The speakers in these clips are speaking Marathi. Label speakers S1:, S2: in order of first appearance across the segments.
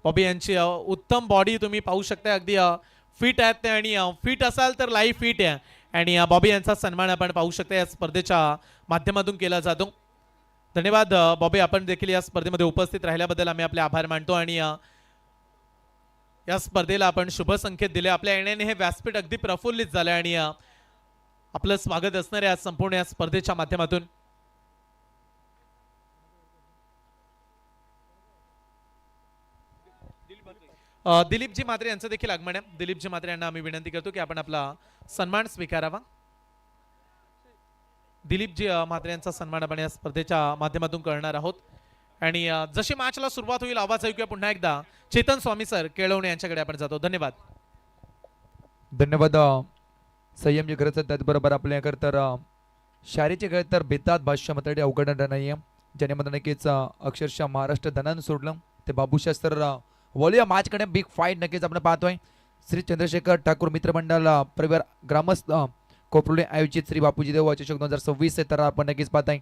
S1: बॉबी यांची उत्तम बॉडी तुम्ही पाहू शकता, अगदी फिट आहेत ते, आणि फिट असाल तर लाईव्ह फिट आहे. आणि बॉबी यांचा सन्मान आपण पाहू शकता या स्पर्धेच्या माध्यमातून केला जातो. धन्यवाद बॉबी, आपण देखील या स्पर्धेमध्ये उपस्थित राहिल्याबद्दल आम्ही आपले आभार मानतो. आणि या स्पर्धेला आपण शुभ संकेत दिले. आपल्या येण्याने हे व्यासपीठ अगदी प्रफुल्लित झालं आणि आपलं स्वागत असणार आहे आज संपूर्ण या स्पर्धेच्या माध्यमातून. दिलीपजी म्हात्रे यांचं देखील आगमन आहे. दिलीपजी म्हात्रे यांना आम्ही विनंती करतो की आपण आपला सन्मान स्वीकारावा. दिलीपजी म्हात्रे यांचा सन्मान आपण या स्पर्धेच्या माध्यमातून करणार आहोत. आणि जशी मॅचला सुरुवात होईल आवाज ऐकूया पुन्हा एकदा. चेतन स्वामी सर केळवणे यांच्याकडे आपण जातो. धन्यवाद.
S2: धन्यवाद संयमजी. खरंच त्याचबरोबर आपल्याकडे तर शारीचे खरं तर बेतात भाष्य मात्र अवघड नाही आहे, ज्याने मला नक्कीच अक्षरशः महाराष्ट्र धनानं सोडलं ते बाबूशास्त्र वॉलिया मॅचकडे बिग फाईट नक्कीच आपण पाहतोय. श्री चंद्रशेखर ठाकूर मित्रमंडळ परिवार ग्रामस्थ कोपरुले आयोजित श्री बापूजी देव चषक 2026 तर आपण नक्कीच पाहताय.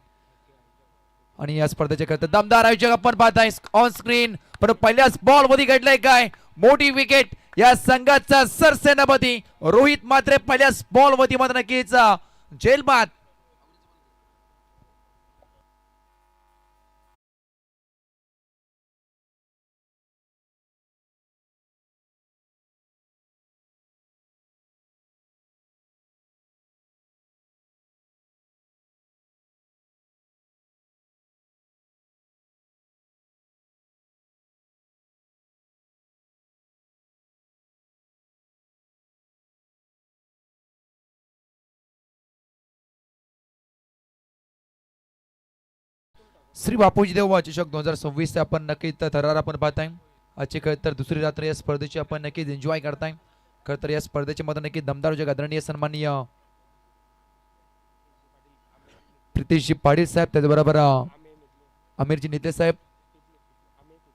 S2: आणि या स्पर्धेचे खरं दमदार आयोजक आपण पाहताय ऑन स्क्रीन. पण पहिल्याच बॉल मध्ये घडलंय काय मोठी विकेट या संघाचा सरसेनापती रोहित म्हात्रे पहिल्याच बॉल मध्ये मात्र नक्कीच जेलबाद. श्री बापूजी देव चषक 2026 आपण नक्कीच थरार आपण पाहताय. आजची खरं तर दुसरी रात्र या स्पर्धेची आपण नक्कीच एन्जॉय करताय. खरं तर या स्पर्धेच्या मध्ये नक्की दमदार जग आदरणीय सन्माननीय प्रितेशजी पाटील साहेब, त्याचबरोबर अमीरजी निते साहेब,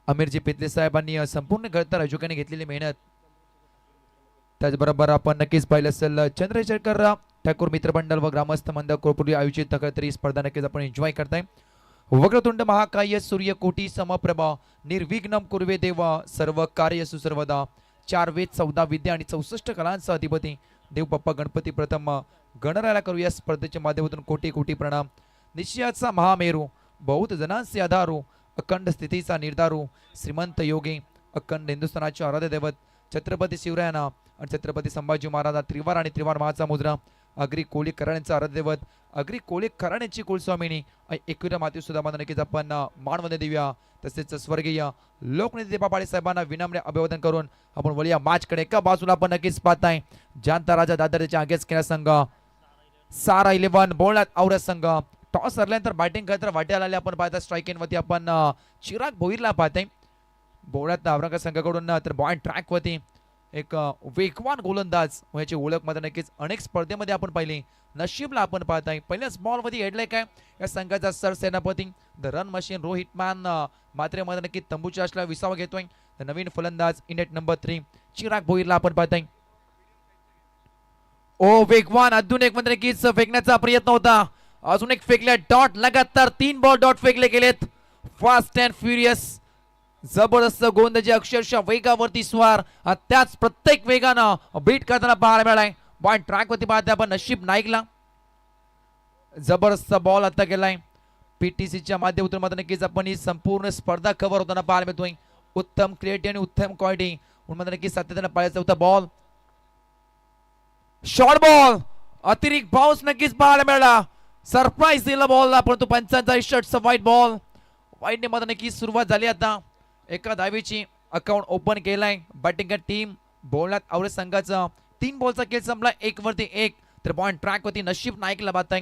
S2: अमीरजी पितले साहेबांनी संपूर्ण खरं तर आयोजकांनी घेतलेली मेहनत. त्याचबरोबर आपण नक्कीच पाहिलं असेल चंद्रशेखर ठाकूर मित्रमंडळ व ग्रामस्थ मंडळ कोरपुरी आयोजित खरं तर ही स्पर्धा नक्कीच आपण एन्जॉय करताय. वक्रतुंड महाकाय सूर्यकोटी समप्रभा निर्विघ्नम कुर्वे देव सर्व कार्य सुसर्वदा. 4 वेद 14 विद्या आणि 64 कलांचा अधिपती देव बाप्पा गणपती प्रथम गणरायाला करू या स्पर्धेच्या माध्यमातून कोटी कोटी प्रणाम. निश्चयाचा महामेरू बहुत जनांचे आधारू अखंड स्थितीचा निर्धारू श्रीमंत योगी अखंड हिंदुस्थानाचे आराध्य दैवत छत्रपती शिवरायांना आणि छत्रपती संभाजी महाराज त्रिवार आणि त्रिवार महाचा मुद्रा अग्री कोळी कराड्यांचा आराध्य दैवत अग्री कोळी कराड्यांची कुलस्वामिनी एकविरा माती सुद्धा मला नक्कीच आपण मानवंदना देऊया. तसेच स्वर्गीय लोकनेते देबा पाटील साहेबांना विनम्र अभिवादन करून आपण वळूया मॅचकडे. एका बाजूला आपण नक्कीच पाहताय जानता राजा दादरच्या आगेच केला संघ सारा 11 बोलण्यात आवडत संघ टॉस हरल्यानंतर बॅटिंग करत वाट्याला आले आपण पाहता. स्ट्राईक वरती आपण चिराग भोईरला पाहताय बोलण्यात औरंगाबाद संघाकडून. तर बॉल ट्रॅक वरती एक वेगवान गोलंदाज याची ओळख मध्ये नक्कीच अनेक स्पर्धेमध्ये आपण पाहिली. नशीबला आपण पाहताय पहिल्याच बॉल मध्ये हेडलाय काय या संघाचा सरसेनापती the run machine Rohit man मात्र मध्ये नक्की तंबूच्या आशला विसावा घेतोय. नवीन फलंदाज इंडेट नंबर 3 चिराग भोईरला आपण पाहताय. ओ वेगवान अजून एक मध्ये नक्कीच फेकण्याचा प्रयत्न होता. अजून एक फेकले डॉट लगातार 3 बॉल डॉट फेकले गेलेत. फास्ट अँड फ्युरियस जबरदस्त गोलंदाजी अक्षरशः वेगावरती स्वार त्याच प्रत्येक वेगानं बीट करताना पाहायला मिळालाय. बॉल ट्रॅक वरती पाहते आपण नशीब नाईकला जबरदस्त बॉल आता गेलाय. पीटीसीच्या माध्यमातून मात्र नक्कीच आपण ही संपूर्ण स्पर्धा कव्हर होताना पाहायला मिळतोय. उत्तम क्रिएटिव्ह आणि उत्तम क्वालिटी म्हणून नक्कीच सातत्याने पाहायचा होता. बॉल शॉर्ट बॉल अतिरिक्त बाउन्स नक्कीच पाहायला मिळाला. सरप्राईज दिला बॉलला परंतु 45 षटचा व्हाईट बॉल. व्हाईटने मध्ये नक्कीच सुरुवात झाली. आता एका धावेची अकाउंट ओपन केलाय बॅटिंग टीम बोलण्यात आवडत संघाचा 3 बॉलचा खेळ संपला 1 वरती 1. तर बॉल ट्रॅक वरती नशीब नाईकला बात आहे.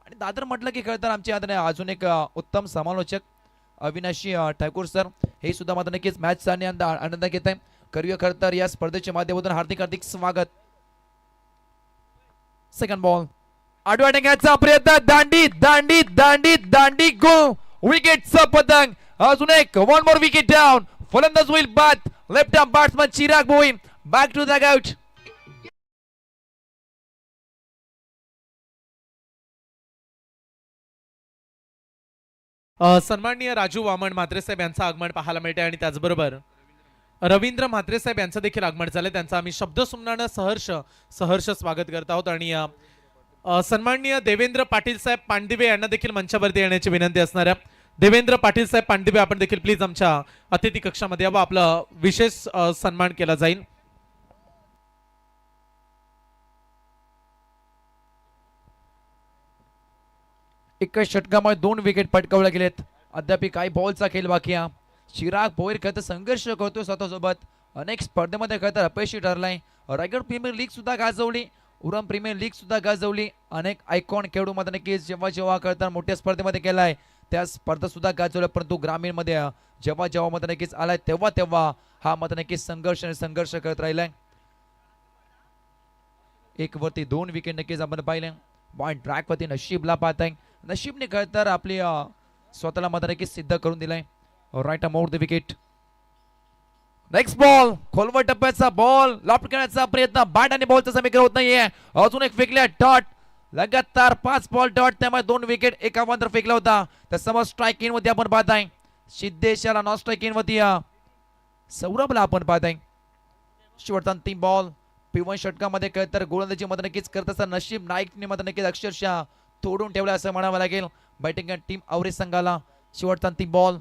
S2: आणि दादर म्हटलं की खरं तर आमचे अजून एक उत्तम समालोचक अविनाशी ठाकूर सर हे सुद्धा मात्र नक्कीच मॅचचा आनंद घेत आहे. करूया खरं तर या स्पर्धेच्या माध्यमातून हार्दिक हार्दिक स्वागत. सेकंड बॉल आडव्या टँग्याचा प्रयत्न दांडी दांडी दांडी दांडी गोल विकेटचा पतंग. अजून एक वन मोर विकेट डाऊन. फलंदाज होईल बाद. Left arm batsman Chirag Bhoir back to the out.
S1: सन्माननीय राजू वामन म्हात्रे साहेब यांचं आगमन पाहायला मिळते. आणि त्याचबरोबर रवींद्र म्हात्रे साहेब यांचं देखील आगमन झालंय. त्यांचं आम्ही शब्दसुमनानं सहर्ष स्वागत करत आहोत. आणि सन्माननीय देवेंद्र पाटील साहेब पांडिवे यांना देखील मंचावरती येण्याची विनंती असणार आहे. देवेंद्र पाटील साहेब पांडिवे, आपण देखील प्लीज आमच्या अतिथी कक्षामध्ये यावं, आपला विशेष सन्मान केला जाईल.
S2: एका षटकामध्ये 2 विकेट पटकावल्या गेलेत. अद्याप काही बॉलचा खेळ बाकी आहे. चिराग भोईर खरं तर संघर्ष करतो स्वतःसोबत. अनेक स्पर्धेमध्ये खरं तर अपयशी ठरलाय. रायगड प्रीमियर लीग सुद्धा गाजवली, उरण प्रीमियर लीग सुद्धा गाजवली. अनेक आयकॉन खेळाडू मध्ये नक्कीच जेव्हा करता मोठ्या स्पर्धेमध्ये केलाय, त्या स्पर्धा सुद्धा गाजवल्या. परंतु ग्रामीण मध्ये जेव्हा मध्ये नक्कीच आलाय तेव्हा हा मध्ये नक्कीच संघर्ष करत राहिलाय. एक वरती 2 विकेट नक्कीच आपण पाहिले. पॉइंट ट्रॅक वरती नशीबला पाहत आहे. नशीबने खरं तर आपली स्वतःला मध्ये नक्कीच सिद्ध करून दिलाय. Right amount the wicket. Next ball, खोलवर टप्प्याचा बॉल, लॉफ्ट करण्याचा प्रयत्न, बॅट आणि बॉलचा समीकरण होत नाहीये. अजून एक फेकल्या डॉट, लगातार 5 बॉल डॉट, त्यामुळे 2 विकेट एका मात्र फेकला होता. तर समोर स्ट्राईक इन वरती आपण पाहत आहे सिद्धेश याला, नॉन स्ट्राईक इन वरती सौरभला आपण पाहत आहे. शेवटचा 3 बॉल P1 षटकामध्ये खरं तर गोलंदाजी मध्ये नक्कीच करत असताना नशीब नाईकने मध्ये नक्कीच अक्षरशः तोडून ठेवला असं म्हणावं लागेल. बॅटिंग टीम आवरेज संघाला. शेवटचा 3 बॉल,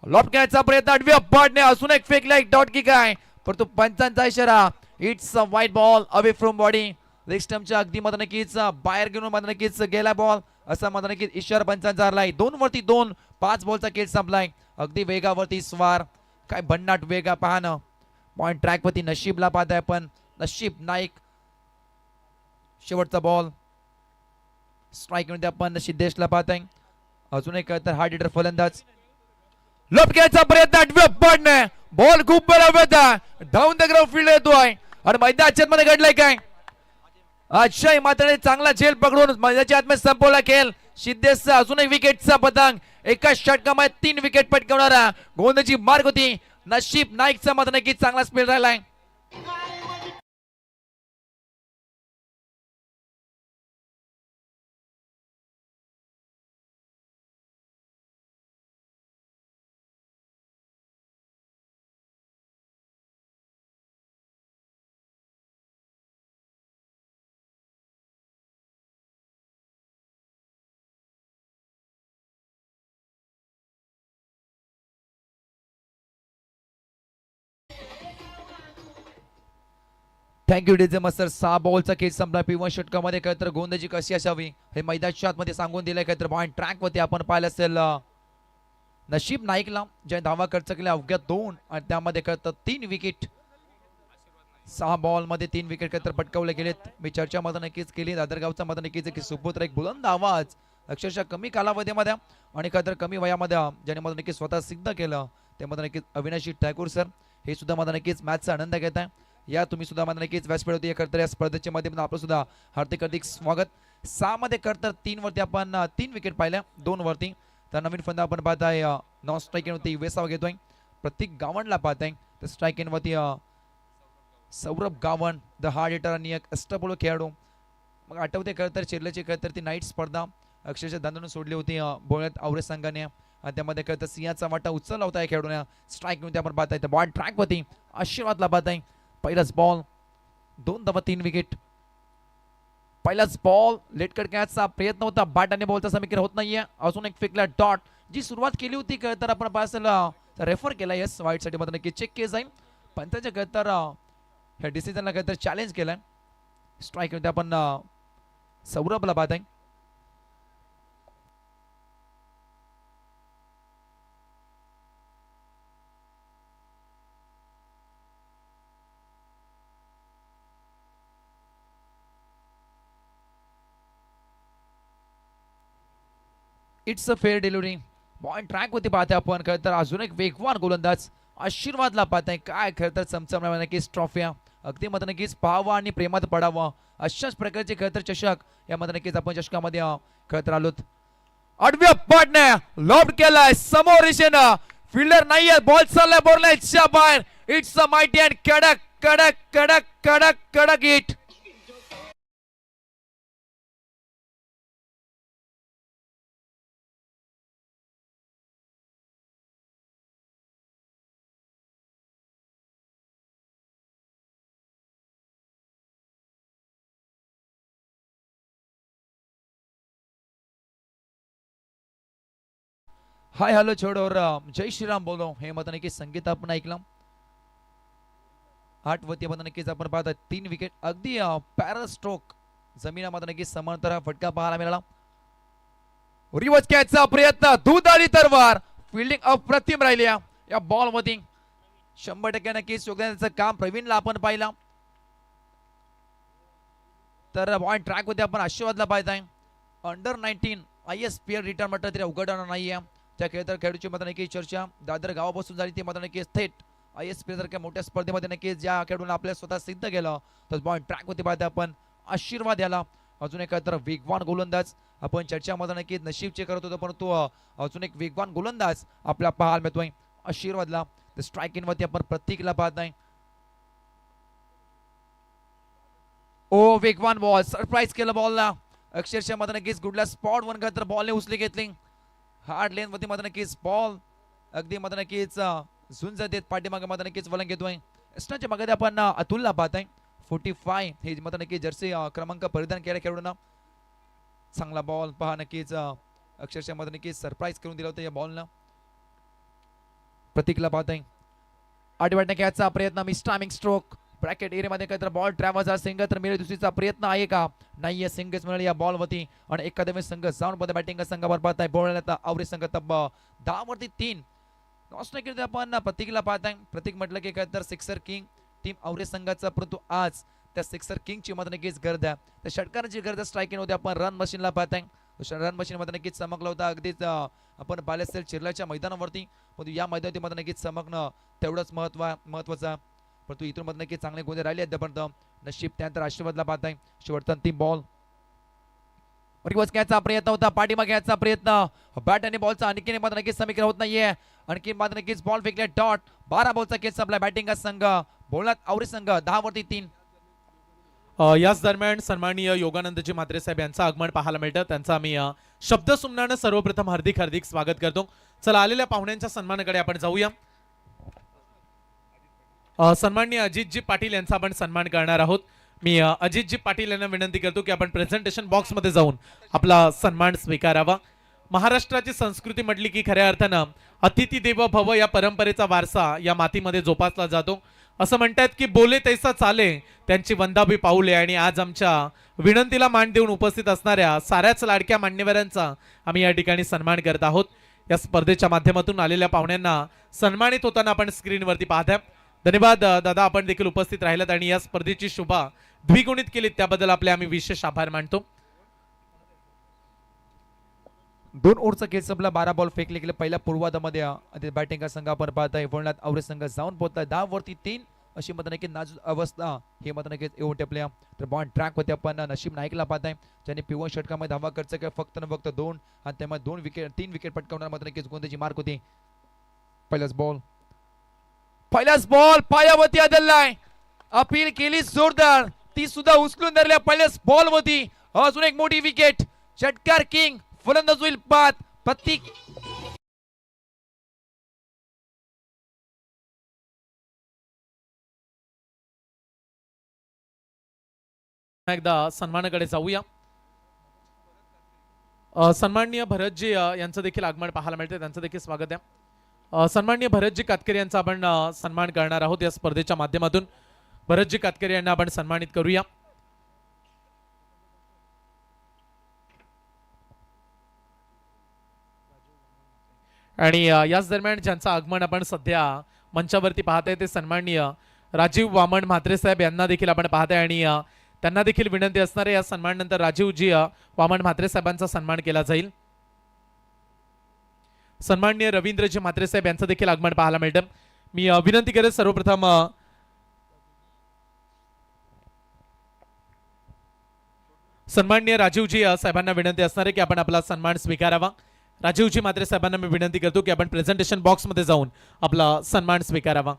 S2: लॉफ्ट घ्यायचा प्रयत्न, आडव्या बॉलने अजून एक फेकला, एक डॉट की काय, परंतु पंचांचा इशारा, it's a wide ball away from body. Leg स्टंपच्या अगदी मध्ये नक्कीच बाहेर घेऊन मध्ये नक्कीच गेला बॉल, असा मध्ये नक्कीच इशारा पंचांचा हरलाय. 2 वरती 2, 5 बॉलचा खेळ संपलाय. अगदी वेगावरती स्वार, काय भन्नाट वेगा पाहणं. पॉइंट ट्रॅक वरती नशीबला पाहताय आपण, नशीब नाईक. शेवटचा बॉल, स्ट्राईक मध्ये आपण सिद्धेशला पाहताय. अजून एक तर हार्ड हिटर फलंदाज, लॉफ्ट घ्यायचा प्रयत्न, आडव्या बॉलने बॉल खूप बरोबर डाऊन द ग्राउंड फील्ड येतोय. आणि मैदानाच्या मध्ये घडलाय काय, अक्षय मात्र चांगला झेल पकडून मैदानाच्या आतमध्ये संपवला खेळ. सिद्धेशचा अजून एक विकेटचा पतंग, एका षटकामध्ये 3 विकेट पटकावणारा गोलंदाजी मार्ग होती. नशीब नाईकचा मात्र नक्कीच चांगला स्पेल राहिलाय. Thank you DJ master. 6 बॉलचा खेळ संपला. P1 षटकामध्ये काय तर गोलंदाजी कशी असावी हे मैदानाच्या आतमध्ये सांगून दिलंय. काय तर पॉइंट ट्रॅक वरती आपण पाहिलं असेल नशीब नाईकला ज्या धावा खर्च केल्या अवघ्या 2, आणि त्यामध्ये काय तर 3 विकेट. 6 बॉल मध्ये 3 विकेट काय तर पटकावले गेलेत. मी चर्चा मध्ये नक्कीच केली. दादरगावचा मध्ये नक्कीच की सुपुत्र एक बुलंद आवाज अक्षरशः कमी कालावधीमध्ये आणि काय तर कमी वयामध्ये ज्याने मध्ये नक्कीच स्वतः सिद्ध केलं, त्यामध्ये नक्कीच अविनाशी ठाकूर सर हे सुद्धा मध्ये नक्कीच मॅचचा आनंद घेत आहे. या तुम्ही सुद्धा मध्ये नक्कीच व्यासपीठ होती करतर या स्पर्धेच्या माध्यमातून आपलं सुद्धा हार्दिक स्वागत. 6 मध्ये करतर 3 वरती आपण 3 विकेट पाहिल्या, 2 वरती. तर नवीन फंदा आपण पाहताय नॉन स्ट्राईक इन वरती वेसावा घेतोय, प्रत्येक गावंडला पाहताय. तर स्ट्राईक इन वरती Saurabh Gawand the hard hitter आणि एक अष्टपैलू खेळाडू. मग आठवते खरं तर चिरलेची खरं तर ती नाईट स्पर्धा अक्षरशः दांडून सोडली होती बोलण्यात आवरेज संघाने, आणि त्यामध्ये खरं तर सिंहाचा वाटा उचलला होता या खेळाडूने. स्ट्राईक मध्ये आपण पाहताय तर बॉल ट्रॅक वरती आशीर्वादला पाहताय. पहिलाच बॉल, 2 धावा 3 विकेट. पहिलाच बॉल लेटकट कॅचचा प्रयत्न होता, बॅट आणि बॉलचा समीकरण होत नाहीये. अजून एक फेकला डॉट, जी सुरुवात केली होती खरं तर आपण पाहिलं रेफर केला. येस, वाईट साठी मध्ये नक्की चेक केलं जाईल. पंचाच्या खरं तर ह्या डिसिजनला खरं तर चॅलेंज केलाय. स्ट्राईक मध्ये आपण सौरभला पाहत आहे. It's a fair delivery. Point track होती पाहते आपण. खरं तर अजून एक वेगवान गोलंदाज आशीर्वादला पाहताय. काय खरं तर चमचमणार नक्कीच ट्रॉफिया अगदी मध्ये नक्कीच पाहावं आणि प्रेमात पडावं अशाच प्रकारचे खरं तर चषक यामध्ये नक्कीच आपण चषकामध्ये खरं तर आलोत. आडव्या बॉलने लॉफ्ट केलाय समोर दिशेनं, फिल्डर नाहीये, बॉल चाललाय बोरलायच्या बाहेर. इट्स अ माइटी अँड कडक कडक कडक कडक कडक हिट. हाय हॅलो छोडोर जय श्रीराम बोलो हे मत नक्की संगीत आपण ऐकलं. 8 वरती मत नक्कीच आपण पाहता 3 विकेट अगदी पॅरल स्ट्रोक जमिनामध्ये नक्की समांतर फटका पाहायला मिळाला. रिवर्स कॅचचा प्रयत्न दुधारी तरवार फिल्डिंग अप्रतिम राहिल्या या बॉल मध्ये 100% नक्कीच योगदानाचं काम प्रवीणला आपण पाहिलं. तर पॉइंट ट्रॅक मध्ये आपण आशीर्वादला पाहताय. अंडर 19 ISPL रिटर्न म्हटलं तरी अवघड नाही आहे. त्या खेळाडूची मत नक्की चर्चा दादर गावापासून झाली ती मत नक्की थेट ISPL सारख्या मोठ्या स्पर्धेमध्ये नक्की ज्या खेळाडूंना आपल्या स्वतः सिद्ध केलं तर पॉइंट ट्रॅक मध्ये पाहता आपण आशीर्वाद याला. अजून एक तर वेगवान गोलंदाज आपण चर्चामध्ये नक्की नशीबचे करत होतो परंतु अजून एक वेगवान गोलंदाज आपला पाहायला मिळतोय आशीर्वादला. तर स्ट्राईक इन वरती आपण प्रत्येकला पाहताय. ओ वेगवान बॉल सरप्राईज केलं बॉलला अक्षरशः मध्ये नक्कीच गुडला स्पॉट वन तर बॉलने उचली घेतली. हार्ड लेन वरती मध्ये नक्कीच बॉल अगदी मध्ये नक्कीच झुंज देत पाठीमागे मध्ये नक्कीच वलंग घेतोय. स्टनच्या मागे आपण अतुलला पाहताय 45 हे मध्ये नक्की जर्सी क्रमांक परिधान केल्या खेळाडूंना. चांगला बॉल पहा नक्कीच अक्षरशः मध्ये नक्कीच सरप्राईज करून दिला होता या बॉलनं. प्रतीकला पाहताय आठवड्याने कॅचचा प्रयत्न मिस्टामिंग स्ट्रोक ब्रॅकेट एरियामध्ये काय तर बॉल ट्रॅव्हर्स सिंग तर मिळेल दुसरीचा प्रयत्न आहे का नाहीये. सिंगच मिळाली या बॉल वरती आणि एकादमी संघ साऊंड मध्ये बॅटिंग संघावर पाहताय. बॉल आवरी संघ तब्ब 10 वरती 3 नॉस्टॅल्जिक आपण प्रतीकला पाहताय. प्रतीक म्हटलं की काय तर सिक्सर किंग टीम आवरे संघाचा परंतु आज त्या सिक्सर किंगची मध्ये नक्कीच गरज आहे. त्या षटकाराची गरज स्ट्राईक इन होती. आपण रन मशीनला पाहताय रन मशीन मध्ये नक्कीच चमकला होता अगदीच आपण बालेसेल चिरल्याच्या मैदानावरती परंतु या मैदानावरती मध्ये नक्कीच चमकणं तेवढंच महत्वाचं परंतु इथून मध्ये नक्कीच चांगले गोंधे राहिले आतापर्यंत. नशीब त्यानंतर आशीर्वादला पाहताय शेवटचा अंतिम बॉल रिवर्स घ्यायचा प्रयत्न होता पाठीमागे घ्यायचा प्रयत्न बॅट आणि बॉलचा आणखी मध्ये नक्कीच समीकरण होत नाहीये. आणखी मध्ये नक्कीच बॉल फेकले डॉट 12 बॉलचा केस संपला. बॅटिंग संघ बोलण्यात आवरी संघ 10 वरती 3.
S1: याच दरम्यान सन्माननीय योगानंदजी म्हात्रे साहेब यांचं आगमन पाहायला मिळतं. त्यांचा आम्ही शब्द सुमनानं सर्वप्रथम हार्दिक स्वागत करतो. चला आलेल्या पाहुण्यांच्या सन्मानाकडे आपण जाऊया. सन्माननीय अजितजी पाटील यांचा आपण सन्मान करणार आहोत. मी अजितजी पाटील यांना विनंती करतो की आपण प्रेझेंटेशन बॉक्स मध्ये जाऊन आपला सन्मान स्वीकारावा. महाराष्ट्राची संस्कृती म्हटली की खऱ्या अर्थानं अतिथी देव भव या परंपरेचा वारसा या मातीमध्ये जोपासला जातो. असं म्हणतात की बोले तैसा चाले त्यांची वंदाभी पाऊले. आणि आज आमच्या विनंतीला मान देऊन उपस्थित असणाऱ्या साऱ्याच लाडक्या मान्यवरांचा आम्ही या ठिकाणी सन्मान करत आहोत. या स्पर्धेच्या माध्यमातून आलेल्या पाहुण्यांना सन्मानित होताना आपण स्क्रीनवरती पाहताय. धन्यवाद दादा आपण देखील उपस्थित राहिलात आणि या स्पर्धेची शोभा द्विगुणित केलीत त्याबद्दल आपले आम्ही विशेष आभार मानतो.
S2: 2 ओव्हरचा खेळ संपला 12 बॉल फेकले गेले. पहिल्या पूर्वार्धामध्ये बॅटिंग संघ आपण पाहताय बोलण्यात आवरे संघ जाऊन पोहोचताय 10 वरती 3 अशी मत नक्की नाजूक अवस्था हे मत नक्कीच येऊन टेपल्या. तर बॉल ट्रॅक होते आपण नशीब नाईकला पाहताय ज्याने पिवळ्या षटकामध्ये धावा खर्च केला फक्त न फक्त 2 आणि त्यामध्ये 3 विकेट पटकावणार मत नक्कीच गोंधळाची मार्क होती. पहिलाच बॉल पायावरती आदललाय अपील केली जोरदार ती सुद्धा उचलून धरल्या. पहिल्याच बॉल मध्ये अजून एक मोठी विकेट षटकार किंग फलंदाज होईल बाद प्रतीक.
S1: एकदा सन्मानाकडे जाऊया. सन्माननीय भरतजी यांचं देखील आगमन पाहायला मिळते त्यांचं देखील स्वागत आहे. सन्माननीय भरतजी कातकरी यांचा आपण सन्मान करणार आहोत या स्पर्धेच्या माध्यमातून. भरतजी कातकरी यांना आपण सन्मानित करूया. आणि याच दरम्यान ज्यांचं आगमन आपण सध्या मंचावरती पाहताय ते सन्माननीय राजीव वामन म्हात्रे साहेब यांना देखील आपण पाहताय आणि त्यांना देखील विनंती असणार आहे या सन्मानानंतर राजीवजी वामन म्हात्रे साहेबांचा सन्मान केला जाईल. सन्माननीय रवींद्रजी म्हात्रे साहेब यांचं देखील आगमन पाहायला मिळतं. मी विनंती करेन सर्वप्रथम सन्माननीय राजीवजी साहेबांना विनंती असणार आहे की आपण आपला सन्मान स्वीकारावा. राजीवजी म्हात्रे साहेबांना मी विनंती करतो की आपण प्रेझेंटेशन बॉक्स मध्ये जाऊन आपला सन्मान स्वीकारावा.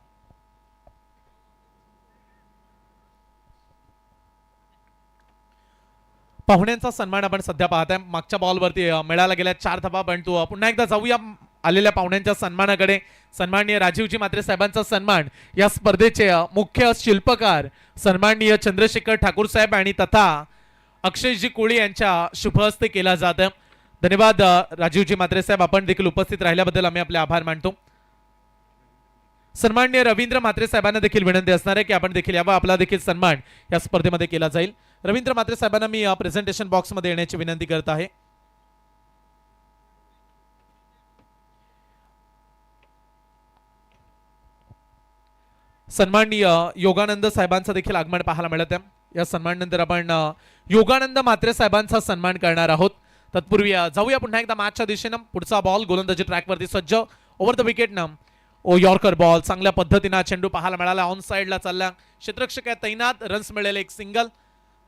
S1: पाहुण्यांचा सन्मान आपण सध्या पाहताय. मागच्या बॉलवरती मिळाला गेल्या 4 धावा परंतु पुन्हा एकदा जाऊया आलेल्या पाहुण्यांच्या सन्मानाकडे. सन्माननीय राजीवजी म्हात्रे साहेबांचा सन्मान या स्पर्धेचे मुख्य शिल्पकार सन्माननीय चंद्रशेखर ठाकूर साहेब आणि तथा अक्षयजी कोळी यांच्या शुभ हस्ते केला जात आहे. धन्यवाद राजीवजी म्हात्रे साहेब, आपण देखील उपस्थित राहिल्याबद्दल आम्ही आपले आभार मानतो. सन्माननीय रवींद्र म्हात्रे साहेबांना देखील विनंती असणार आहे की आपण देखील यावा, आपला देखील सन्मान या स्पर्धेमध्ये केला जाईल. रवींद्र म्हात्रे साहेबांना मी प्रेझेंटेशन बॉक्स मध्ये येण्याची विनंती करत आहे. सन्माननीय योगानंद साहेबांचं देखील आगमन पाहायला मिळत आहे. या सन्मानानंतर आपण योगानंद म्हात्रे साहेबांचा सन्मान करणार आहोत. तत्पूर्वी जाऊया पुन्हा एकदा मॅचच्या दिशेनं. पुढचा बॉल गोलंदाजी ट्रॅकवरती सज्ज, over the wicket oh yorker ball, चांगल्या पद्धतीने चेंडू पाहायला मिळाला, ऑन साइडला चालला, क्षेत्ररक्षक आहे तैनात, रन्स मिळाले, एक सिंगल.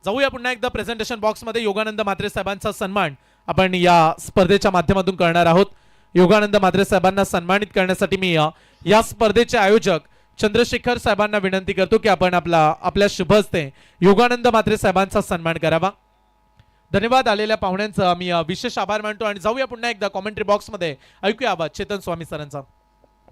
S1: जाऊया पुन्हा एकदा प्रेझेंटेशन बॉक्स मध्ये. योगानंद म्हात्रे साहेबांचा सन्मान आपण या स्पर्धेच्या माध्यमातून करणार आहोत. योगानंद म्हात्रे साहेबांना सन्मानित करण्यासाठी मी या स्पर्धेचे आयोजक चंद्रशेखर साहेबांना विनंती करतो की आपण आपल्या शुभ हस्ते योगानंद म्हात्रे साहेबांचा सन्मान करावा. धन्यवाद. आलेल्या पाहुण्यांचा आम्ही विशेष आभार मानतो. आणि जाऊया पुन्हा एकदा कॉमेंट्री बॉक्स मध्ये, ऐकूया आवाज चेतन स्वामी सरांचा.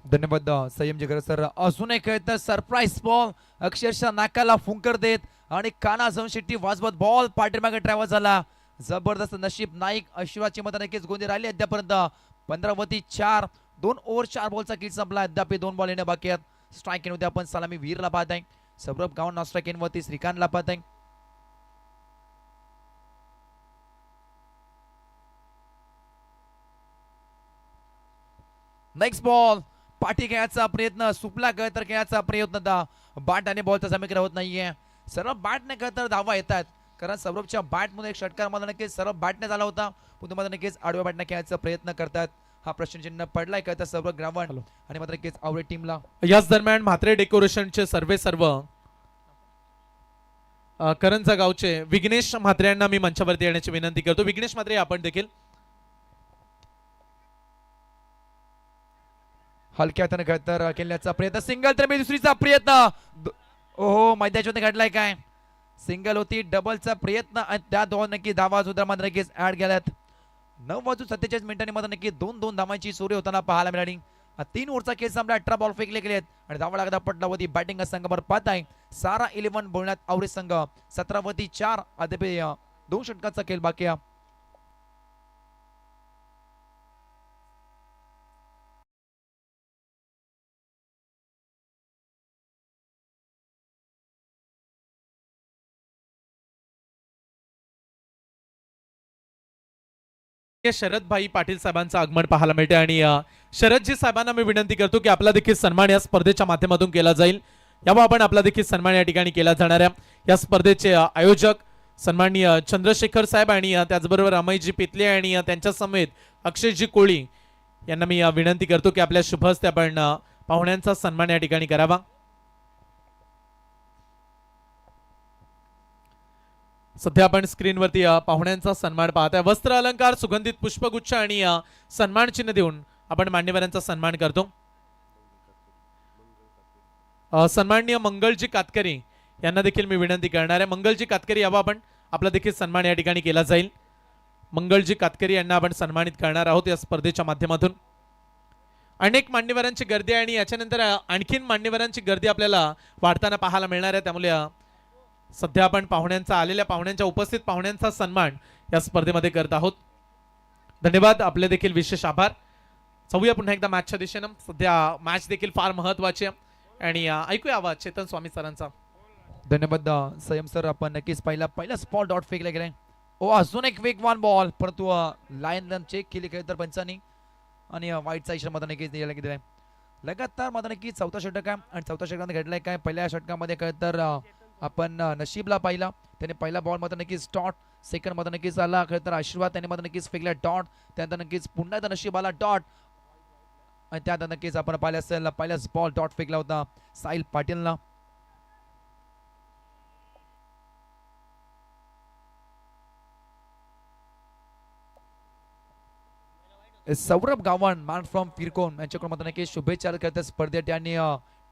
S2: धन्यवाद संयम जिगर सर. अजून एक खेळ तर सरप्राईज बॉल, अक्षरशः नाकाला फुंकर देत आणि काना जाऊन शिट्टी वाजवत बॉल पाठीमागे ट्रॅव्हल झाला. जबरदस्त नशीब. नाईक आशीर्वादची मत नक्कीच गोंदी राहिली अद्यापर्यंत. 15-4, 2 ओव्हर 4 बॉलचा किल संपला. अद्याप 2 बॉल येणे बाकी आहेत. स्ट्राईक इन मध्ये आपण सलामी वीरला पाहत आहे, सौरभ गावंड स्ट्राईक इन वरती श्रीकांतला पाहत आहे. नेक्स्ट बॉल, पाठी खेळायचा प्रयत्न, सुपला खेळ तर खेळायचा प्रयत्न, बॅट आणि बॉलचा समीकरण होत नाहीये. सर्व बॅटने खेळ तर धावा येतात, कारण सौरभच्या बॅटमध्ये एक षटकार मध्ये नक्कीच सर्व बॅटने झाला होता. पुन्हा नक्कीच आडव्या बॅटने खेळायचा प्रयत्न करतात. हा प्रश्नचिन्ह पडलाय का तर सौरभ ग्रावंड आणि मात्र नक्कीच आवडे टीमला.
S1: याच दरम्यान म्हात्रे डेकोरेशनचे सर्व करंजा गावचे विघ्नेश म्हात्रे यांना मी मंचावरती येण्याची विनंती करतो. विघ्नेश म्हात्रे, आपण देखील.
S2: हलक्या हाताने खेळतर खेळण्याचा प्रयत्न, सिंगल तर मी दुसरीचा प्रयत्न. ओहो, मैदानाच्या घडलाय काय, सिंगल होती, डबलचा प्रयत्न आणि त्या दोन नक्की धावा सुद्धा मात्र नक्कीच ऍड गेल्यात. 9:47 मिनिटांनी मध्ये नक्की 2-2 धावांची चोरी होताना पाहायला मिळाली. 3 ओव्हरचा खेळ संपला, 18 बॉल फेकले गेलेत आणि धावा लागदा पटलावरती बॅटिंग संघावर पाहत आहे. सारा 11 बोलण्यात आवरे संघ. 17-4 अद्याप 2 षटकाचा खेळ बाकी आहे.
S1: शरद भाई पाटील साहेबांचं आगमन पाहायला मिळते आणि शरदजी साहेबांना मी विनंती करतो की आपला देखील सन्मान या स्पर्धेच्या माध्यमातून केला जाईल. यावा आपण आपला देखील सन्मान या ठिकाणी केला जाणाऱ्या या स्पर्धेचे आयोजक सन्माननीय चंद्रशेखर साहेब आणि त्याचबरोबर अमयजी पितले आणि त्यांच्या समेत अक्षयजी कोळी यांना मी विनंती करतो की आपल्या शुभ हस्ते आपण पाहुण्यांचा सन्मान या ठिकाणी करावा. सध्या आपण स्क्रीनवरती पाहुण्यांचा सन्मान पाहताय. वस्त्र अलंकार, सुगंधित पुष्पगुच्छ आणि सन्मान चिन्ह देऊन आपण मान्यवरांचा सन्मान करतो. सन्माननीय मंगलजी कातकरी यांना देखील मी विनंती करणार आहे. मंगलजी कातकरी, यावा आपण आपला देखील सन्मान या ठिकाणी केला जाईल. मंगलजी कातकरी यांना आपण सन्मानित करणार आहोत या स्पर्धेच्या माध्यमातून. अनेक मान्यवरांची गर्दी आहे आणि याच्यानंतर आणखीन मान्यवरांची गर्दी आपल्याला वाढताना पाहायला मिळणार आहे. त्यामुळे सध्या आपण आलेल्या पाहुण्यांच्या उपस्थित पाहुण्यांचा सन्मान या स्पर्धेमध्ये करत आहोत. धन्यवाद, आपले देखील विशेष आभार. जाऊया पुन्हा एकदा मॅचच्या दिशेनं. सध्या मॅच देखील फार महत्वाची आहे आणि ऐकूया आवाज चेतन स्वामी सरांचा.
S2: धन्यवाद संयम सर. आपण नक्कीच पहिला स्पॉट डॉट फेकला गेलाय. ओ, अजून एक वेगवान बॉल, परंतु लाईन रन चेक केली खेळ तर पंचांनी आणि वाईटचा इशारा मध्ये नक्कीच दिला गेलाय. लगातार मध्ये नक्कीच चौथा षटक आहे आणि चौथा षटकामध्ये घडलाय काय, पहिल्या षटकामध्ये खेळ तर आपण नशीबला पाहिला, त्याने पहिला बॉल मध्ये नक्कीच डॉट, सेकंड मध्ये नक्कीच आला खेळ तर आशीर्वाद, त्याने मध्ये नक्कीच फेकला डॉट, त्यानंतर नक्कीच पुन्हा एकदा नशीब आला डॉट आणि त्यानंतर नक्कीच आपण पाहिलं असेल पहिलाच बॉल डॉट फेकला होता साहिल पाटीलला. सौरभ गावंड मॅन फ्रॉम फिरकोन यांच्याकडून मध्ये नक्कीच शुभेच्छा करतात स्पर्धेत आणि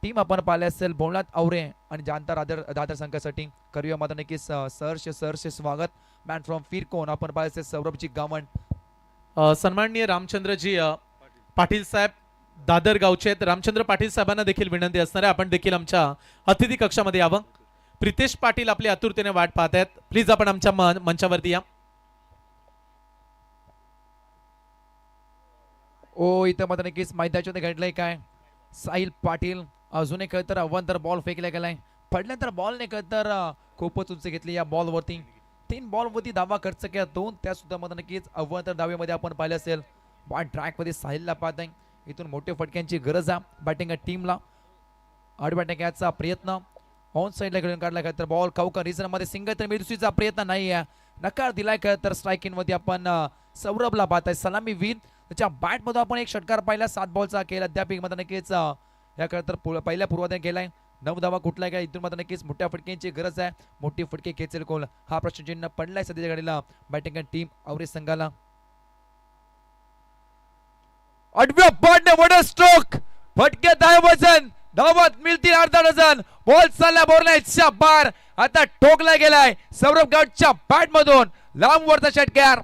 S2: टीम आपण पाहिले असेल बोलण्यात आवरे आणि जानता दादर संघासाठी करूया मध्ये नक्कीच सहर्ष स्वागत. मॅन फ्रॉम फिरकोन आपण पाहिले असेल सौरभजी गावंड.
S1: सन्माननीय रामचंद्रजी पाटील साहेब दादर गावचे आहेत. रामचंद्र पाटील साहेबांना देखील विनंती असणार आहे आपण देखील आमच्या अतिथी कक्षामध्ये यावं. प्रितेश पाटील आपली आतुरतेने वाट पाहत आहेत. प्लीज आपण आमच्या मंचावरती या.
S2: ओ इथं मात्र नक्कीच मैदानाच्या मध्ये घडलंय काय. साहिल पाटील अजून एक तर अवंतर बॉल फेकला गेलाय. पडल्यानंतर बॉल नाही तर खूपच उंच घेतली या बॉलवरती. 3 बॉलवरती धावा खर्च केला 2 त्या सुद्धा मध्ये नक्कीच अवंतर धावेमध्ये आपण पाहिलं असेल. बॉल ट्रॅकमध्ये साहिलला पाहत आहे. इथून मोठ्या फटक्यांची गरज आहे बॅटिंग टीमला. आडव्या टाक्याचा प्रयत्न ऑन साईडला खेळून काढला तर बॉल खाऊका रिझन मध्ये सिंगल तर मिरसूचा प्रयत्न नाही आहे. नकार दिलाय तर स्ट्राईक इन मध्ये आपण सौरभला पाहताय सलामी वीर. त्याच्या बॅट मध्ये आपण एक षटकार पाहिला 7 बॉलचा केला. अद्याप मध्ये नक्कीच या तर पहिल्या पूर्वार्धात गेलाय. 9 धावा कुठला गेला. इथून मध्ये नक्कीच मोठ्या फटक्यांची गरज आहे. मोठी फटके खेचेल कोण हा प्रश्नचिन्ह पडलाय सध्याच्या घडीला बॅटिंग टीम आवरेज संघाला. आठव्या बॉलने मोठा स्ट्रोक फटके 10 वजन धावत मिळतील अर्धा डझन. बॉल चालला बोरलायच्या बार आता ठोकला गेलाय सौरभ गावच्या बॅट मधून लांब वरचा षटकार.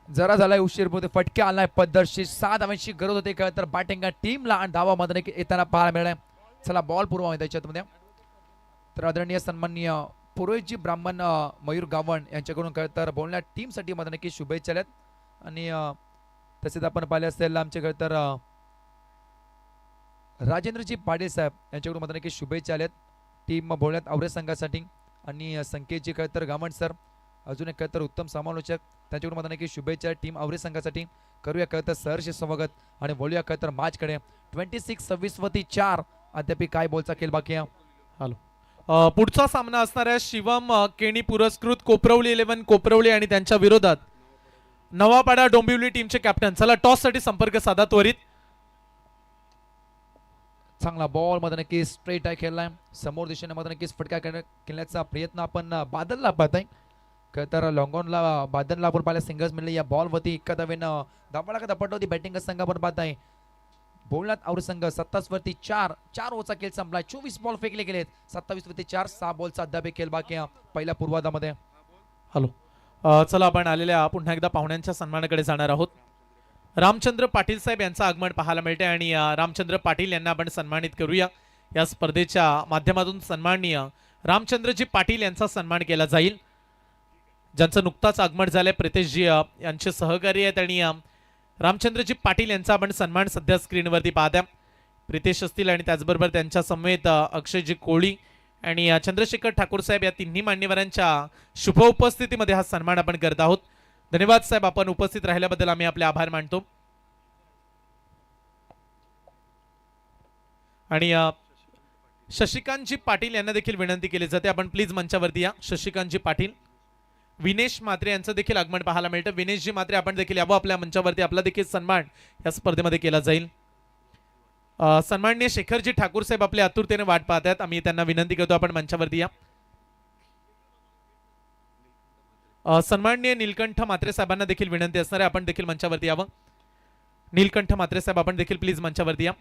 S2: जरा झालाय उशीर मध्ये फटके आलाय पद्धतशीर 6 धावांची गरज होते का तर बॅटिंग टीमला आणि धावा मध्ये येताना पाहायला मिळालाय. चला बॉल पूर्व त्याच्यामध्ये तर आदरणीय सन्माननीय पुरोहितजी ब्राह्मण मयूर गावण यांच्याकडून कळ तर बोलण्या टीम साठी मध्ये नक्की शुभेच्छा आहेत. आणि तसेच आपण पाहिले असेल आमच्याकडे तर राजेंद्रजी पाटील साहेब यांच्याकडून मध्ये नक्की शुभेच्छा आल्यात टीम बोलण्यात आवरेज संघासाठी. आणि संकेतजी कळ तर गावण सर अजून एक तर उत्तम समालोचक त्यांच्याकडून मला नक्की शुभेच्छा टीम आवरेज संघासाठी. करूया तर सहर्ष स्वागत आणि बोलूया तर मॅच कडे. 26-26 वरती 4 अद्याप काय बॉलचा खेळ बाकी आहे.
S1: हॅलो पुढचा सामना असणार आहे शिवम केणी पुरस्कृत कोपरवली 11 कोपरवली आणि त्यांच्या विरोधात नवापाडा डोंबिवली टीमचे कॅप्टन. चला टॉस साठी संपर्क साधा त्वरित.
S2: चांगला बॉल मध्ये नक्की स्ट्रेट आहे खेळलाय समोर दिशेने मध्ये नक्कीच फटका खेळण्याचा प्रयत्न आपण बादलला पाहताय. तर लॉंगॉनला बादलला आपण पाहिलं सिंगल्स मिळले या बॉल वरती एका धावेनं धावाला का धपट होती बॅटिंग संघ आपण पाहताय. बोलण्यात आवरेज संघ 27 वरती 4 ओव्हरचा खेळ संपला. 24 बॉल फेकले गेलेत 27 वरती 4 6 बॉलचा अद्याप खेळ बाकी पहिल्या पूर्वार्धामध्ये.
S1: हॅलो चला आपण आलेल्या पुन्हा एकदा पाहुण्यांच्या सन्मानाकडे जाणार आहोत. रामचंद्र पाटील साहेब यांचं आगमन पाहायला मिळते आणि रामचंद्र पाटील यांना आपण सन्मानित करूया. या स्पर्धेच्या माध्यमातून सन्माननीय रामचंद्रजी पाटील यांचा सन्मान केला जाईल ज्यांचं नुकताच आगमन झालंय. प्रितेशजी यांचे सहकारी आहेत आणि रामचंद्रजी पाटील यांचा आपण सन्मान सध्या स्क्रीनवरती पाहता. प्रितेश असतील आणि त्याचबरोबर त्यांच्या समवेत अक्षयजी कोळी आणि चंद्रशेखर ठाकूर साहेब या तिन्ही मान्यवरांच्या शुभ उपस्थितीमध्ये हा सन्मान आपण करत आहोत. धन्यवाद साहेब आपण उपस्थित राहिल्याबद्दल आम्ही आपले आभार मानतो. आणि शशिकांतजी पाटील यांना देखील विनंती केली जाते आपण प्लीज मंचावरती या. शशिकांतजी पाटील विनेश म्हात्रे यांचं देखील आगमन पाहायला मिळतं. विनेशजी म्हात्रे आपण देखील यावं आपल्या मंचावरती. आपला देखील सन्मान या स्पर्धेमध्ये केला जाईल. सन्माननीय शेखरजी ठाकूर साहेब आपल्या आतुरतेने वाट पाहत आहेत. आम्ही त्यांना विनंती करतो आपण मंचावरती या. सन्माननीय नीलकंठ म्हात्रे साहेबांना देखील विनंती असणार आहे आपण देखील मंचावरती यावं. नीलकंठ म्हात्रे साहेब आपण देखील प्लीज मंचावरती या.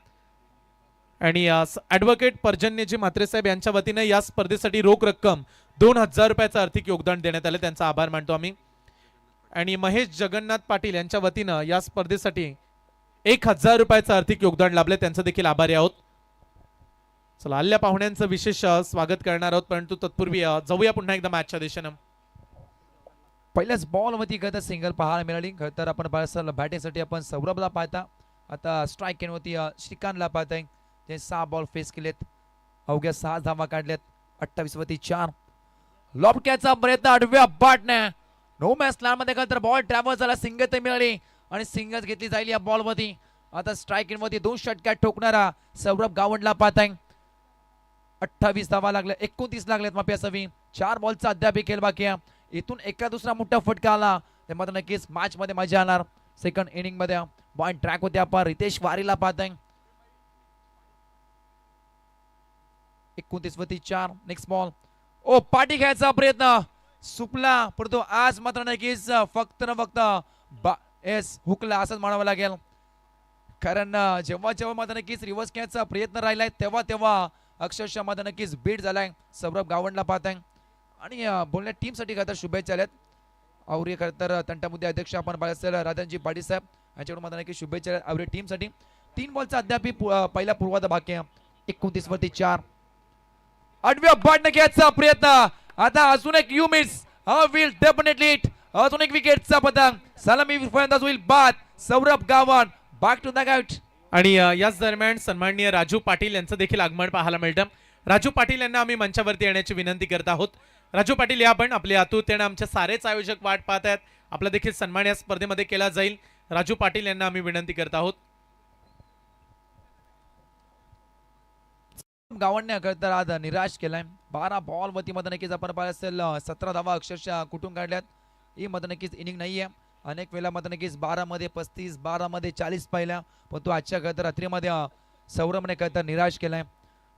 S1: आणि ॲडव्होकेट पर्जन्यजी म्हात्रे साहेब यांच्या वतीने या स्पर्धेसाठी रोख रक्कम 2000 रुपयाचं आर्थिक योगदान देण्यात आलं त्यांचा आभार मानतो आम्ही. आणि महेश जगन्नाथ पाटील यांच्या वतीनं या स्पर्धेसाठी 1000 रुपयाचं आर्थिक योगदान लाभले त्यांचं देखील आभारी आहोत. चला आल्या पाहुण्यांचं विशेष स्वागत करणार आहोत परंतु तत्पूर्वी जाऊया पुन्हा एकदा मॅचच्या दिशेनं.
S2: पहिल्याच बॉल मध्ये सिंगल पाहायला मिळाली. तर आपण पाहिलं बॅटिंगसाठी आपण सौरभला पाहता. आता स्ट्राईक वरती श्रीकांतला पाहताय. ते 6 बॉल फेस केलेत अवघ्या 6 धावा काढल्यात 28 वरती 4. लॉबकॅचा प्रयत्न आडव्या बॅटने नो मॅच लाईन मध्ये तर बॉल ट्रॅव्हल झाला सिंगल तर मिळाली आणि सिंगल्स घेतली जाईल या बॉल मध्ये. आता स्ट्राईक इन मध्ये 2 षटकार ठोकणारा सौरभ गावंडला पाहताय. 28 धावा लागल्या 29 लागल्यात माफी असावी. 4 बॉलचा अद्याप खेळ बाकी आहे. इथून एका दुसरा मोठा फटका आला ते मात्र नक्कीच मॅच मध्ये मजा येणार. सेकंड इनिंग मध्ये बॉल ट्रॅक होते आपण रितेश वारीला पाहताय. 29 वरती 4 नेक्स्ट बॉल ओ पाठी घ्यायचा प्रयत्न सुपला परंतु आज मात्र नक्कीच फक्त न फक्त हुकला असंच म्हणावं लागेल. कारण जेव्हा जेव्हा मात्र नक्कीच रिव्हर्स घ्यायचा प्रयत्न राहिलाय तेव्हा अक्षरशः मध्ये नक्कीच बीट झालाय. सौरभ गावंडला पाहत आहे आणि बोलण्या टीमसाठी खरं तर शुभेच्छा आल्यात. आवरी खरं तर तंटामुद्दे अध्यक्ष आपण पाहिलं असेल राधांजी पाटील साहेब यांच्याकडून मला नक्की शुभेच्छा आल्यात आवरी टीमसाठी. 3 बॉलचा अद्याप पहिला पूर्वार्ध बाकी आहे. 29 वरती 4. 8व्या बॅट घ्यायचा प्रयत्न. आता अजून एक you miss will definitely hit. अजून एक विकेटचा पतंग. सलामी फलंदाज होईल बाद. Saurabh Gawand back to the out.
S1: आणि याच दरम्यान सन्माननीय राजू पाटील यांचं देखील आगमन पाहायला मिळतं. राजू पाटील यांना आम्ही मंचावरती येण्याची विनंती करत आहोत. राजू पाटील या पण आपले आतुरतेने आमचे सारेच आयोजक वाट पाहत आहेत. आपला देखील सन्मान या स्पर्धेमध्ये केला जाईल. राजू पाटील यांना आम्ही विनंती करत आहोत.
S2: गावंडने खरं तर आज निराश केलाय. 12 बॉल वरती मध्ये नक्कीच आपण पाहिलं असेल 17 धावा अक्षरशः कुठून काढल्यात. ही मध्ये नक्कीच इनिंग नाहीये. अनेक वेळा मध्ये नक्कीच 12 मध्ये 35 12 मध्ये 40 पाहिल्या पण तो आजच्या खरं तर रात्रीमध्ये सौरभने खरं तर निराश केलाय.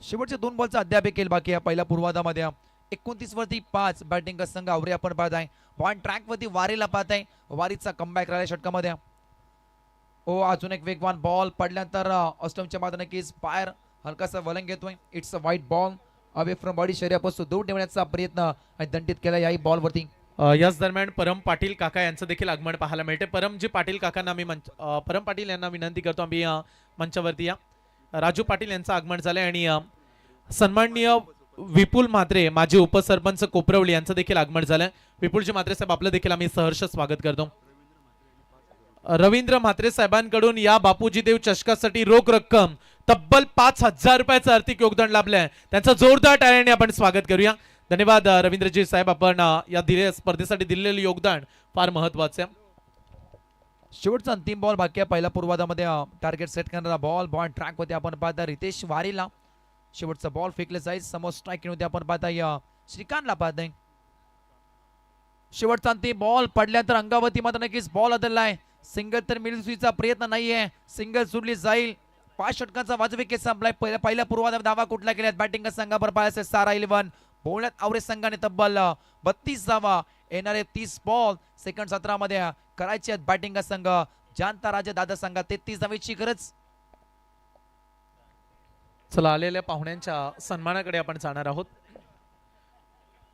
S2: शेवटचे 2 बॉलचा अद्याप केल बाकी आहे पहिल्या पूर्वार्धामध्ये. 29 वरती 5 बॅटिंग संघ आवरी आपण पाहत आहे. पॉइंट ट्रॅक वरती वारीला पाहत आहे. वारीचा कमबॅक राहिला षटकामध्ये. ओ अजून एक वेगवान बॉल पडल्यानंतर ऑस्टमच्या मागे नक्कीच फायर हलकासा वलंग घेतोय. इट्स अ वाईट बॉल अवे फ्रॉम बॉडी शरीरापासून दूर ठेवण्याचा प्रयत्न आणि दंडित केला याही बॉलवरती.
S1: याच दरम्यान परम पाटील काका यांचं देखील आगमन पाहायला मिळते. परमजी पाटील काकांना आम्ही परम पाटील यांना विनंती करतो आम्ही मंचावरती या. राजू पाटील यांचं आगमन झालंय आणि सन्माननीय विपुल म्हात्रे माजी उपसरपंच कोपरवली यांचं देखील आगमन झालंय. विपुलजी म्हात्रे साहेब आपलं देखील आम्ही सहर्ष स्वागत करतो. रवींद्र म्हात्रे साहेबांकडून या बापूजी देव चषकासाठी रोख रक्कम तब्बल 5,000 रुपयाचं आर्थिक योगदान लाभलंय. त्यांचं जोरदार टाळ्याने आपण स्वागत करूया. धन्यवाद रवींद्रजी साहेब आपण या स्पर्धेसाठी दिलेलं योगदान फार महत्वाचं आहे.
S2: शेवटचा अंतिम बॉल बाकी आहे पहिल्या पूर्वार्धामध्ये. टार्गेट सेट करणारा बॉल बॉल ट्रॅक होते आपण पाहता रितेश वारीला. शेवटचा बॉल फेकले जाईल. समोर स्ट्राईक होते आपण पाहता श्रीकांतला पाहताय. शेवटचा अंतिम बॉल पडल्यानंतर अंगावती मध्ये नक्कीच बॉल बदललाय. सिंगल तर मिळण्याचा प्रयत्न नाहीये. सिंगल सुटली जाईल. 5 षटकांचा वाजवी विकेट संपलाय. पहिल्या पूर्वार्धात धावा कुठल्या केल्यात बॅटिंग संघावर पाहायचे सारा 11. बोलण्यात आवरे संघाने तब्बल 32 धावा येणारे 30 बॉल सेकंड 17 मध्ये करायचे आहेत बॅटिंग संघ. जानता राजा दादा संघा 33 धावेची गरज.
S1: चला आलेल्या पाहुण्यांच्या सन्मानाकडे आपण जाणार आहोत.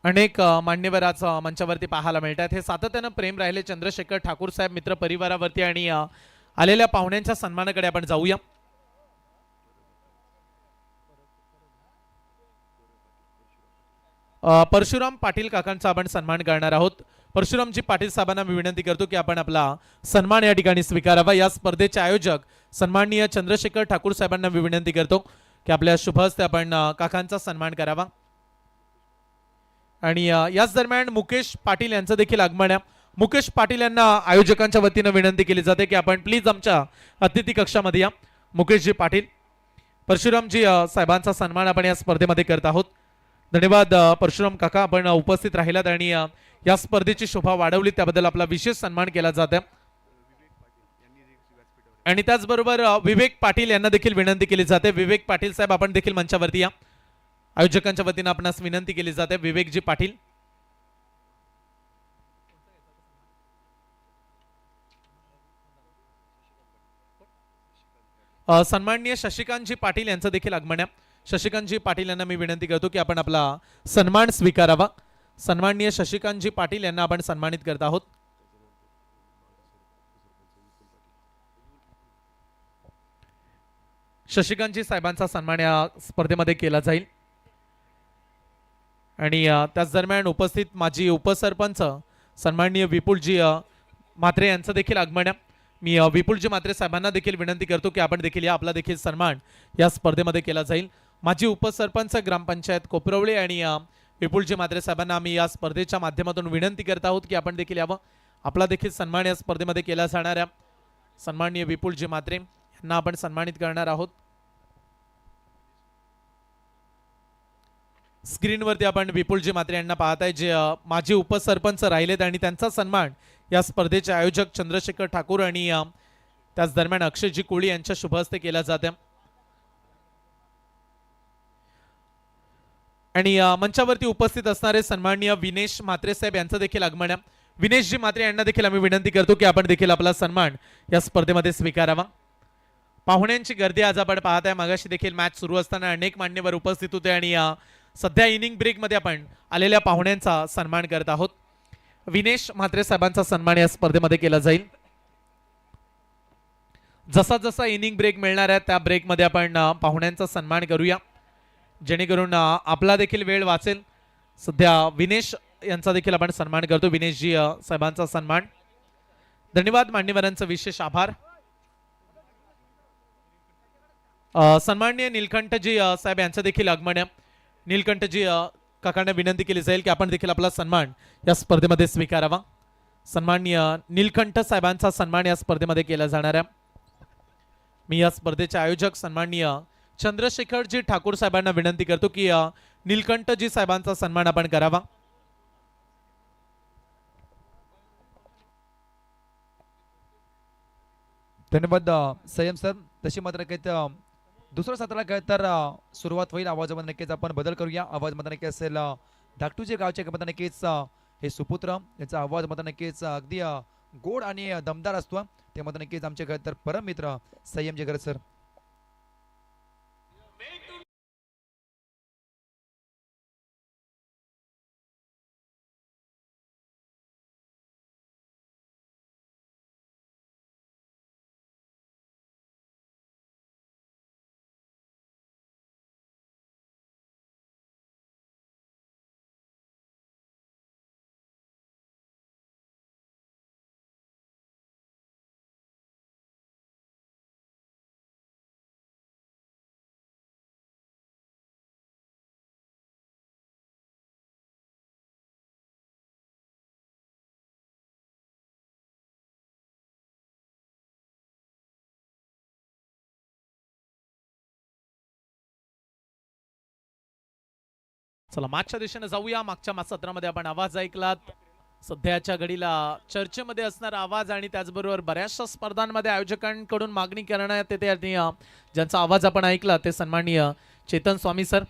S1: अनेक मान्यवर आज मंचावरती पाहायला मिळतात. हे सातत्यानं प्रेम राहिले चंद्रशेखर ठाकूर साहेब मित्र परिवारावरती आणि आलेल्या पाहुण्यांच्या सन्मानाकडे आपण जाऊया. परशुराम पाटील काकांचा आपण सन्मान करणार आहोत. परशुरामजी पाटील साहेबांना मी विनंती करतो की आपण आपला सन्मान या ठिकाणी स्वीकारावा. या स्पर्धेचे आयोजक सन्माननीय चंद्रशेखर ठाकूर साहेबांना मी विनंती करतो की आपल्या शुभ हस्ते आपण काकांचा सन्मान करावा. आणि याच दरम्यान मुकेश पाटील यांचं देखील आगमन आहे. मुकेश पाटील यांना आयोजकांच्या वतीनं विनंती केली जाते की आपण प्लीज आमच्या अतिथी कक्षामध्ये या. मुकेशजी पाटील परशुरामजी साहेबांचा सन्मान आपण या स्पर्धेमध्ये करत आहोत. धन्यवाद परशुराम काका आपण उपस्थित राहिलात आणि या स्पर्धेची शोभा वाढवली त्याबद्दल आपला विशेष सन्मान केला जात आहे. आणि त्याचबरोबर विवेक पाटील यांना देखील विनंती केली जाते. विवेक पाटील साहेब आपण देखील मंचावरती या. आयोजकांच्या वतीनं आपणास विनंती केली जाते. विवेकजी पाटील सन्माननीय शशिकांतजी पाटील यांचं देखील आगमन आहे. शशिकांतजी पाटील यांना मी विनंती करतो की आपण आपला सन्मान स्वीकारावा. सन्माननीय शशिकांतजी पाटील यांना आपण सन्मानित करत आहोत. शशिकांतजी साहेबांचा सन्मान या स्पर्धेमध्ये केला जाईल. आणि त्याच दरम्यान उपस्थित माजी उपसरपंच सन्माननीय विपुलजी म्हात्रे यांचं देखील आगमन आहे. मी विपुलजी म्हात्रे साहेबांना देखील विनंती करतो की आपण देखील या आपला देखील सन्मान या स्पर्धेमध्ये केला जाईल. माजी उपसरपंच ग्रामपंचायत कोपरवळे आणि विपुलजी म्हात्रे साहेबांना आम्ही या स्पर्धेच्या माध्यमातून विनंती करत आहोत की आपण देखील यावं. आपला देखील सन्मान या स्पर्धेमध्ये केला जाणाऱ्या सन्माननीय विपुलजी म्हात्रे यांना आपण सन्मानित करणार आहोत. स्क्रीनवरती आपण विपुलजी म्हात्रे यांना पाहताय जे माजी उपसरपंच राहिलेत आणि त्यांचा सन्मान या स्पर्धेचे आयोजक चंद्रशेखर ठाकूर आणि त्याच दरम्यान अक्षयजी कोळी यांच्या शुभ हस्ते केला जाते. आणि मंचावरती उपस्थित असणारे सन्माननीय विनेश म्हात्रे साहेब यांचं देखील आगमन आहे. विनेशजी म्हात्रे यांना देखील आम्ही विनंती करतो की आपण देखील आपला सन्मान या स्पर्धेमध्ये स्वीकारावा. पाहुण्यांची गर्दी आज आपण पाहत आहे. मागाशी देखील मॅच सुरू असताना अनेक मान्यवर उपस्थित होते आणि सध्या इनिंग ब्रेक मध्ये आपण आलेल्या पाहुण्यांचा सन्मान करत आहोत. विनेश म्हात्रे साहेबांचा सन्मान या स्पर्धेमध्ये केला जाईल. जसा जसा इनिंग ब्रेक मिळणार आहे त्या ब्रेकमध्ये आपण पाहुण्यांचा सन्मान करूया, जेणेकरून आपला देखील वेळ वाचेल. सध्या विनेश यांचा देखील आपण सन्मान करतो. विनेशजी साहेबांचा सन्मान. धन्यवाद मान्यवरांचा विशेष आभार. सन्माननीय नीलकंठजी साहेब यांचं देखील आगमन आहे. नीलकंठजी काकांना विनंती केली जाईल की आपण देखील आपला सन्मान या स्पर्धेमध्ये स्वीकारावा. सन्माननीय नीलकंठ साहेबांचा सन्मान या स्पर्धेमध्ये केला जाणार आहे. मी या स्पर्धेचे आयोजक सन्माननीय चंद्रशेखरजी ठाकूर साहेबांना विनंती करतो की नीलकंठजी साहेबांचा सन्मान आपण करावा.
S2: धन्यवाद संयम सर. तशी मात्र नक्कीच दुसऱ्या सत्राला काय तर सुरुवात होईल. आवाजामध्ये नक्कीच आपण बदल करूया. आवाजमध्ये नक्की असेल धाकटूचे गावचे नक्कीच हे सुपुत्र याचा आवाज मध्ये नक्कीच अगदी गोड आणि दमदार असतो. त्यामध्ये नक्कीच आमचे काय तर परम मित्र संयम जगर सर.
S1: चला मागच्या दिशेने जाऊया. मागच्या सत्रामध्ये आपण आवाज ऐकलात. सध्याच्या घडीला चर्चेमध्ये असणारा आवाज आणि त्याचबरोबर बऱ्याचशा स्पर्धांमध्ये आयोजकांकडून मागणी करण्यात येते आणि ज्यांचा आवाज आपण ऐकला ते सन्माननीय चेतन स्वामी सर.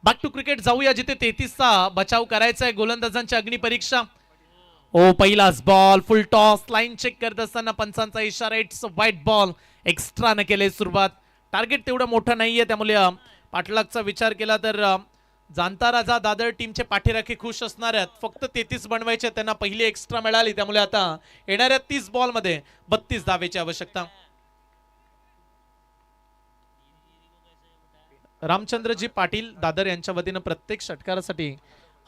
S1: बॅक टू क्रिकेट जाऊया, जिथे 33चा बचाव करायचा आहे. गोलंदाजांची अग्निपरीक्षा. ओ पहिलाच ball full toss. Line check करत असताना पंचांचा इशारा. It's white ball. एक्स्ट्रा न केले सुरुवात. टार्गेट तेवढं मोठं नाहीये, त्यामुळे पाठलागचा विचार केला तर जाणता राजा दादर टीमचे पाठीराखी खुश असणार आहेत. फक्त 33 बनवायचे, त्यांना पहिली एक्स्ट्रा मिळाली, त्यामुळे आता येणाऱ्या 30 बॉल मध्ये 32 धावेची आवश्यकता. रामचंद्रजी पाटील दादर यांच्या वतीनं प्रत्येक षटकारासाठी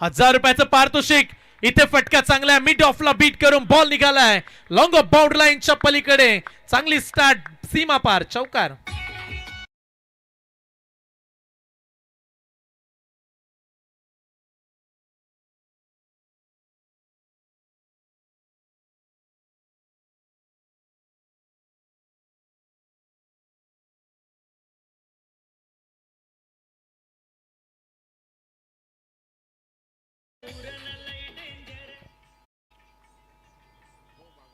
S1: 1000 रुपयाचं पारितोषिक. इथे फटका चांगला मिड ऑफला बीट करून बॉल निघालाय लॉंग ऑफ बाउंड लाईनच्या पलीकडे. चांगली स्टार्ट, सीमा पार, चौकार.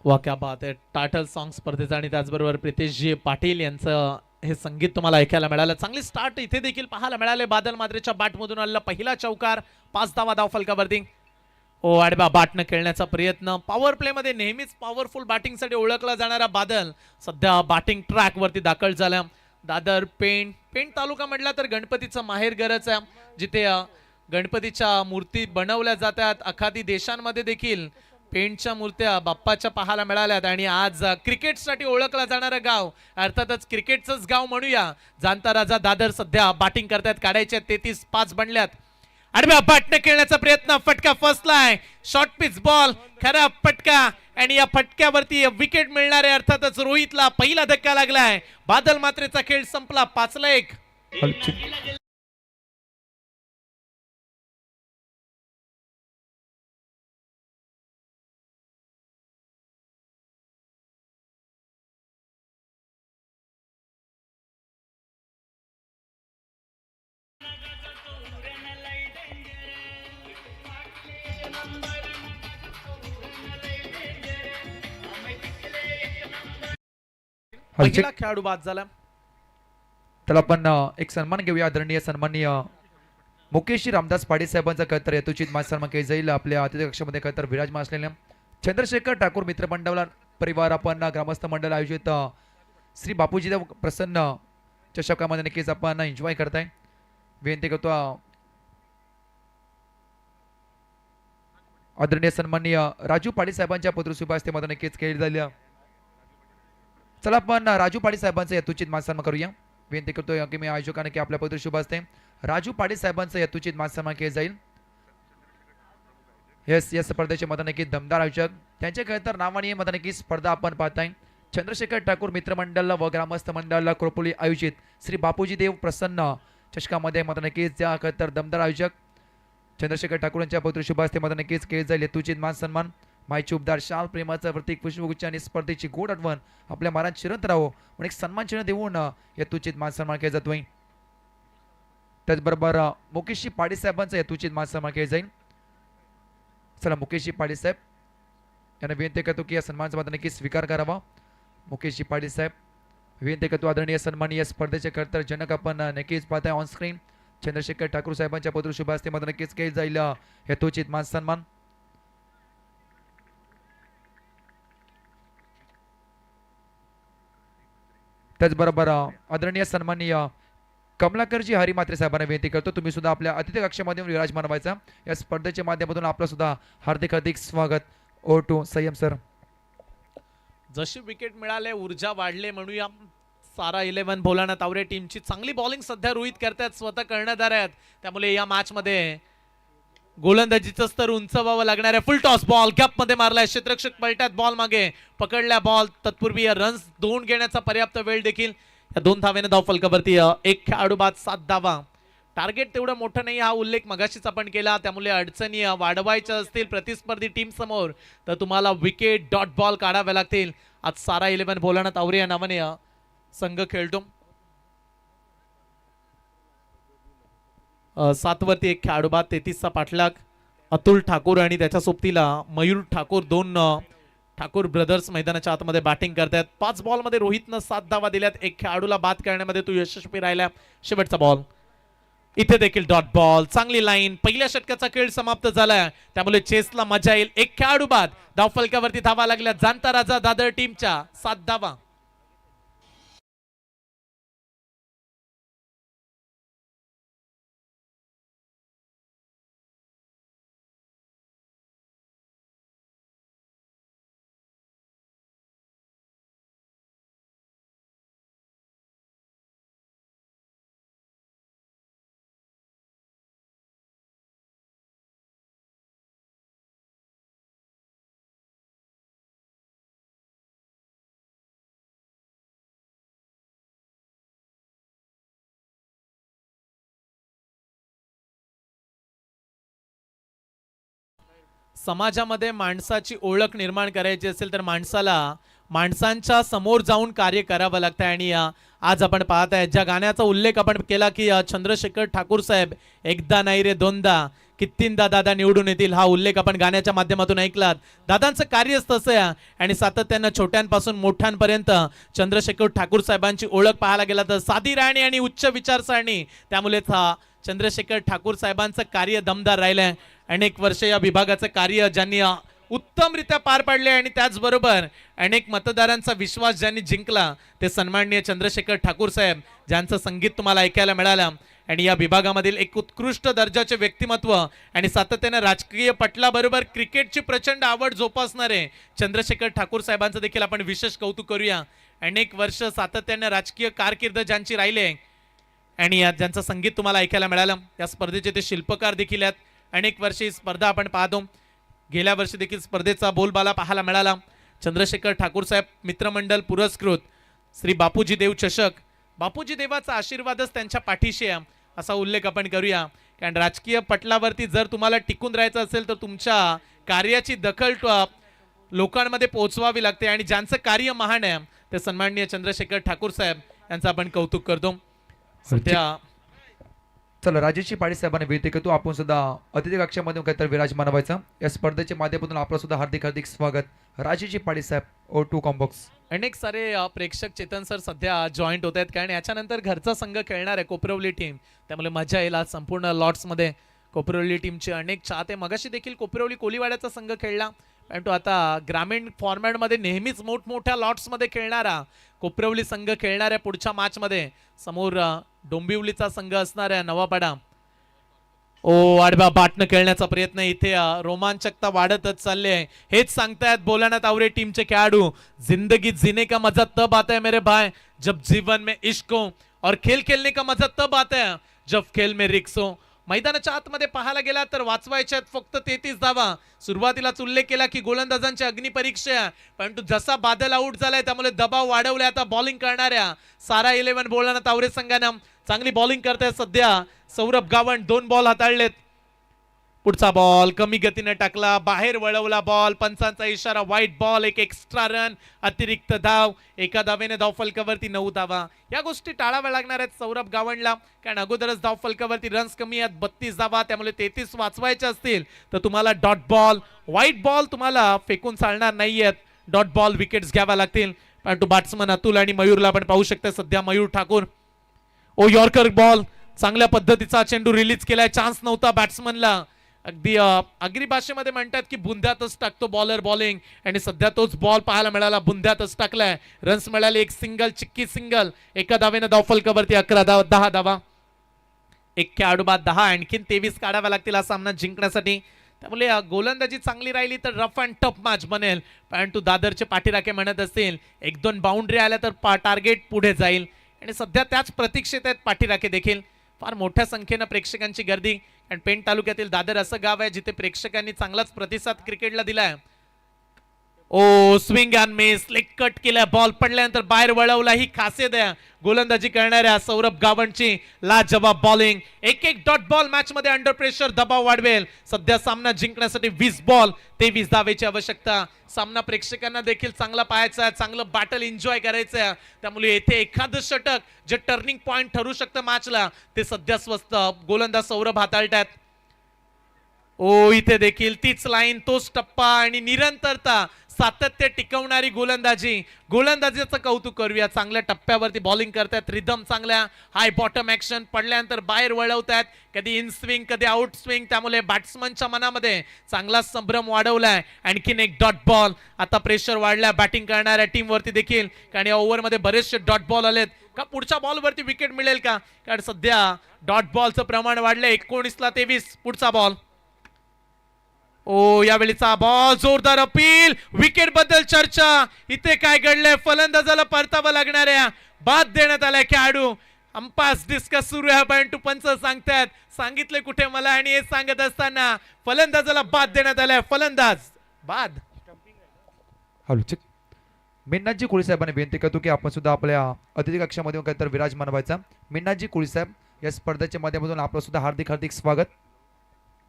S1: वा क्या बात आहे. टायटल सॉन्ग स्पर्धेचा आणि त्याचबरोबर प्रितेशजी पाटील यांचं हे संगीत तुम्हाला ऐकायला मिळालं. चांगली स्टार्ट इथे देखील पाहायला मिळाले. बादल मात्रेच्या बॅटमधून आलेला पहिला चौकार. 5 धावा धाव फलकावरती. ओ आडबा बाटनं खेळण्याचा प्रयत्न. पॉवर प्ले मध्ये नेहमीच पॉवरफुल बॅटिंगसाठी ओळखला जाणारा बादल सध्या बॅटिंग ट्रॅक वरती दाखल झाला. दादर पेण तालुका म्हटला तर गणपतीचं माहेर गरज आहे, जिथे गणपतीच्या मूर्ती बनवल्या जातात. अखादी देशांमध्ये देखील पेंटच्या मूर्त्या बाप्पाच्या पाहायला मिळाल्यात. आणि आज क्रिकेटसाठी ओळखला जाणारा गाव, अर्थातच क्रिकेटचंच गाव म्हणूया, जाणता राजा दादर सध्या बॅटिंग करतायत. काढायचे 33, 5 बनल्यात. आडव्या बॅटने खेळण्याचा प्रयत्न. फटका फसलाय. शॉर्ट पिच बॉल, खरा फटका आणि या फटक्यावरती विकेट मिळणार आहे. अर्थातच रोहितला पहिला धक्का लागलाय. बादल मात्रेचा खेळ संपला. 5-1. पहिला खेळाडू बाद झाला.
S2: त्याला आपण एक सन्मान घेऊया. आदरणीय सन्माननीय मुकेश रामदास पाटील साहेबांचा खतर यथोचित मान सन्मान केला जाईल. आपल्या अतिथी कक्षामध्ये खतर विराजमान असलेल्या चंद्रशेखर ठाकूर मित्र मंडळ परिवार आपण ग्रामस्थ मंडळ आयोजित श्री बापूजीदेव प्रसन्न चषकामध्ये नक्कीच आपण एन्जॉय करताय. विनंती करतो आदरणीय सन्माननीय राजू पाटील साहेबांच्या पत्रशुभ हस्ते नक्कीच खेळ झाल्या. चला आपण राजू पाटील साहेबांचा यथोचित मानसन्मान करूया. विनंती करतोय की मी आयोजकांना की आपल्या पत्रशुभ हस्ते राजू पाटील साहेबांचा यथोचित मानसन्मान केला जाईल. या स्पर्धेचे नक्की दमदार आयोजक त्यांच्या खरं नावाने नक्की स्पर्धा आपण पाहताय. चंद्रशेखर ठाकूर मित्रमंडळ व ग्रामस्थ मंडळ कोरपोली आयोजित श्री बापूजी देव प्रसन्न चषकामध्ये नक्कीच त्या खरं दमदार आयोजक चंद्रशेखर ठाकूर यांच्या पवित्र शुभ हस्ते नक्कीच केले जाईल यथोचित मान सन्मान. मायची उपदार शाल प्रेमाचं प्रतीक पुष्पगुच्छ आणि स्पर्धेची गोड आठवण आपल्या महाराज चिरंत राहो म्हणून एक सन्मान चिन्ह देऊन यथोचित मान सन्मान केला जातोय. त्याचबरोबर मुकेशजी पाटील साहेबांचा यथोचित मान सन्मान केला जाईल. चला मुकेशजी पाटील साहेब यांना विनंती करतो की या सन्मानाचा नक्की स्वीकार करावा. मुकेशजी पाटील साहेब विनंती करतो आदरणीय सन्माननीय स्पर्धेचे खरतर जनक आपण नक्कीच पाहताय ऑन स्क्रीन चंद्रशेखर ठाकूर साहेबांच्या पवित्र शुभ हस्ते नक्कीच केले जाईल यथोचित मान सन्मान. त्याचबरोबर आदरणीय सन्माननीय कमलाकरजी हरी मात्रे साहेबांना विनंती करतो तुम्ही सुद्धा आपल्या अतिथी कक्षामध्ये विराजमान व्हायचा. या स्पर्धेच्या माध्यमातून आपलं सुद्धा हार्दिक हार्दिक स्वागत. ओ टू संयम सर.
S1: जशी विकेट मिळाले ऊर्जा वाढले म्हणूया. सारा 11 भोलानाथ तावरे टीमची चांगली बॉलिंग सध्या रोहित करतात स्वतः कर्णधार आहेत. त्यामुळे या मॅच मध्ये गोलंदाजीचं स्तर उंचवावं लागणार आहे. फुल टॉस बॉल गॅप मध्ये मारलाय. क्षेत्ररक्षक पलट्यात बॉल मागे पकडल्या बॉल तत्पूर्वी रन्स 2 घेण्याचा पर्याप्त वेळ देखील या 2 धावेने धाव फलकावरती. एक खेळाडू बाद 7 धावा. टार्गेट तेवढं मोठं नाही हा उल्लेख मगाशीच आपण केला. त्यामुळे अडचणी वाढवायच्या असतील प्रतिस्पर्धी टीम समोर तर तुम्हाला विकेट डॉट बॉल काढावे लागतील. आज सारा 11 भोलानाथ तावरे या नावाने संघ खेळतो. 7 वरती एक खेळाडू बाद 33 चा पाठलाग अतुल ठाकूर आणि त्याच्या सोबतीला मयूर ठाकूर. 2 ठाकूर ब्रदर्स मैदानाच्या आतमध्ये बॅटिंग करतात. 5 बॉल मध्ये रोहितनं 7 धावा दिल्यात. एक खेळाडूला बाद करण्यामध्ये तू यशस्वी राहिला. शेवटचा बॉल इथे देखील डॉट बॉल. चांगली लाईन. पहिल्या षटकाचा खेळ समाप्त झालाय त्यामुळे चेसला मजा येईल. एक खेळाडू बाद. धाव फलकावरती धावा लागल्या जाणता राजा दादर टीमच्या 7 धावा. समाजामध्ये माणसाची ओळख निर्माण करायची असेल तर माणसाला माणसांच्या समोर जाऊन कार्य करावं लागतं. आणि आज आपण पाहत आहे ज्या गाण्याचा उल्लेख आपण केला की चंद्रशेखर ठाकूर साहेब एकदा नाही रे दोनदा कितींदा दादा निवडून येतील हा उल्लेख आपण गाण्याच्या माध्यमातून ऐकलात. दादांचं कार्यच तसं आहे आणि सातत्यानं छोट्यांपासून मोठ्यांपर्यंत चंद्रशेखर ठाकूर साहेबांची ओळख पाहायला गेला तर साधी राहणी आणि उच्च विचारसरणी. त्यामुळेच चंद्रशेखर ठाकूर साहेबांचं कार्य दमदार राहिलंय. अनेक वर्ष या विभागाचं कार्य ज्यांनी उत्तमरित्या पार पाडले आणि त्याचबरोबर अनेक मतदारांचा विश्वास ज्यांनी जिंकला ते सन्माननीय चंद्रशेखर ठाकूर साहेब ज्यांचं संगीत तुम्हाला ऐकायला मिळालं. आणि या विभागामधील एक उत्कृष्ट दर्जाचे व्यक्तिमत्व आणि सातत्याने राजकीय पटलाबरोबर क्रिकेटची प्रचंड आवड जोपासणारे चंद्रशेखर ठाकूर साहेबांचं देखील आपण विशेष कौतुक करूया. अनेक वर्ष सातत्याने राजकीय कारकीर्द ज्यांची राहिले आणि ज्यांचं संगीत तुम्हाला ऐकायला मिळालं. या स्पर्धेचे ते शिल्पकार देखील आहेत. अनेक वर्षे स्पर्धा आपण पाहतो. गेल्या वर्षी देखील स्पर्धेचा बोलबाला पाहायला मिळाला. चंद्रशेखर ठाकूर साहेब मित्रमंडळ पुरस्कृत श्री बापूजी देव चषक. बापूजी देवाचा आशीर्वादच त्यांच्या पाठीशी आहे असा उल्लेख आपण करूया. कारण राजकीय पटलावरती जर तुम्हाला टिकून राहायचं असेल तर तुमच्या कार्याची दखल लोकांमध्ये पोहोचवावी लागते आणि ज्यांचं कार्य महान आहे ते सन्माननीय चंद्रशेखर ठाकूर साहेब यांचं आपण कौतुक करतो. सध्या
S2: चला राजेशजी पाटील साहेबांना विनंती करतो आपण सुद्धा अतिथी कक्षामध्ये काहीतरी विराजमान व्हायचं. या स्पर्धेच्या माध्यमातून आपलं सुद्धा हार्दिक हार्दिक स्वागत. राजेशजी पाटील साहेब ओ टू कॉम्बॉक्स.
S1: अनेक सारे प्रेक्षक चेतन सर सध्या जॉईंट होत आहेत कारण याच्यानंतर घरचा संघ खेळणार आहे कोपरवली टीम. त्यामुळे मजा येईल आज संपूर्ण लॉट्समध्ये कोपरवली टीमचे अनेक चाहते. मगाशी देखील कोपरवली कोलीवाड्याचा संघ खेळला परंतु आता ग्रामीण फॉर्मॅटमध्ये नेहमीच मोठमोठ्या लॉट्समध्ये खेळणारा कोपरवली संघ खेळणाऱ्या पुढच्या मॅचमध्ये समोर डोंबिवलीचा संघ असणाऱ्या नवापाडा. आडव्या बाटनं खेळण्याचा प्रयत्न इथे रोमांचकता वाढतच चालली आहे. हेच सांगतायत बोलानात आवरे टीमचे खेळाडू, जिंदगी जीने का मजा तब आता है मेरे भाई जब जीवन में इश्क हो और खेल खेलने का मजा तब आता है जब खेल में रिक्स हो. मैदानाच्या आतमध्ये पाहायला गेला तर वाचवायच्या फक्त 33 धावा. सुरुवातीलाच उल्लेख केला की गोलंदाजांची अग्निपरीक्षा आहे, परंतु जसा बादल आउट झालाय त्यामुळे दबाव वाढवलाय. आता बॉलिंग करणाऱ्या सारा 11 बोलणात आवरे संघानं चांगली बॉलिंग करताय सध्या. सौरभ गावंड 2 बॉल हाताळलेत. पुढचा बॉल कमी गतीने टाकला, बाहेर वळवला बॉल, पंचांचा इशारा, व्हाईट बॉल, एक एक्स्ट्रा रन, अतिरिक्त धाव, एका धावेने धाव फलकावरती 9 धावा. या गोष्टी टाळाव्या लागणार आहेत सौरभ गावंडला, कारण अगोदरच धाव फलकावरती रन्स कमी आहेत, 32 धावा. त्यामुळे 33 वाचवायचे असतील तर तुम्हाला डॉट बॉल, व्हाईट बॉल तुम्हाला फेकून चालणार नाहीयेत. डॉट बॉल विकेट्स घ्याव्या लागतील. परंतु बॅट्समन अतुल आणि मयूरला आपण पाहू शकता सध्या. मयूर ठाकूर यॉर्कर बॉल, चांगल्या पद्धतीचा चेंडू रिलीज केलाय, चान्स नव्हता बॅट्समनला. अगदी आगरी भाषेमध्ये म्हणतात की बुंद्यातच टाकतो बॉलर बॉलिंग, आणि सध्या तोच बॉल पाहायला मिळाला, बुंद्यातच टाकलाय. रन्स मिळाले, एक सिंगल, चिक्की सिंगल, एका धावेनं धाव फलकावरती 10 धावा. एक खेळाडू बाद 10, आणखीन 23 काढाव्या लागतील हा सामना जिंकण्यासाठी. त्यामुळे गोलंदाजी चांगली राहिली तर रफ अँड टफ मॅच बनेल. परंतु दादरचे पाठीराखे म्हणत असतील 1-2 बाउंड्री आल्या तर टार्गेट पुढे जाईल, आणि सध्या त्याच प्रतीक्षेत आहेत पाठीराखे देखील. फार मोठ्या संख्येनं प्रेक्षकांची गर्दी, आणि पेण तालुक्यातील दादर असं गाव आहे जिथे प्रेक्षकांनी चांगलाच प्रतिसाद क्रिकेटला दिलाय. Swing and miss, leg cut केला, बॉल पडल्यानंतर बाहेर वळवला. ही खासियत आहे गोलंदाजी करणाऱ्या सौरभ गावंडची. लाजवाब बॉलिंग, एक डॉट बॉल मॅच मध्ये अंडर प्रेशर दबाव वाढवेल. सध्या सामना जिंकण्यासाठी 20 बॉल 23 धावेची आवश्यकता. सामना प्रेक्षकांना देखील चांगला पाहायचा आहे, चांगलं बॅटल एन्जॉय करायचं आहे. त्यामुळे येथे एखादं षटक जे टर्निंग पॉइंट ठरू शकतं मॅचला, ते सध्या स्वस्त गोलंदाज सौरभ हाताळतात. इथे देखील तीच लाईन, तोच टप्पा आणि निरंतरता, सातत्य टिकवणारी गोलंदाजीचं कौतुक करूया. चांगल्या टप्प्यावरती बॉलिंग करतात, रिदम चांगल्या, हाय बॉटम ऍक्शन, पडल्यानंतर बाहेर वळवतात, कधी इन स्विंग कधी आउट स्विंग. त्यामुळे बॅट्समनच्या मनामध्ये चांगला संभ्रम वाढवलाय. आणखीन एक डॉट बॉल, आता प्रेशर वाढलाय बॅटिंग करणाऱ्या टीम वरती देखील, कारण या ओव्हरमध्ये बरेचसे डॉट बॉल आलेत. का पुढच्या बॉलवरती विकेट मिळेल का, कारण सध्या डॉट बॉलचं प्रमाण वाढलंय. 19ला 23. पुढचा बॉल, यावेळीचा बॉल, जोरदार अपील, विकेट बद्दल चर्चा. इथे काय घडलंय, फलंदाजाला परतावं लागणार आहे, बाद देण्यात आलाय खेळाडू. अंपास डिस्कस सुरू आहे, परंतु पंच सांगतात सांगितले कुठे मला, आणि हे सांगत असताना फलंदाजाला बाद देण्यात आलाय. फलंदाज बाद.
S2: मिन्नाजी कोळी साहेबांनी विनंती करतो की आपण सुद्धा आपल्या अतिथी कक्षामध्ये काहीतरी विराजमान व्हायचा. मिन्नाजी कोळी साहेब, या स्पर्धेच्या माध्यमातून आपलं सुद्धा हार्दिक स्वागत.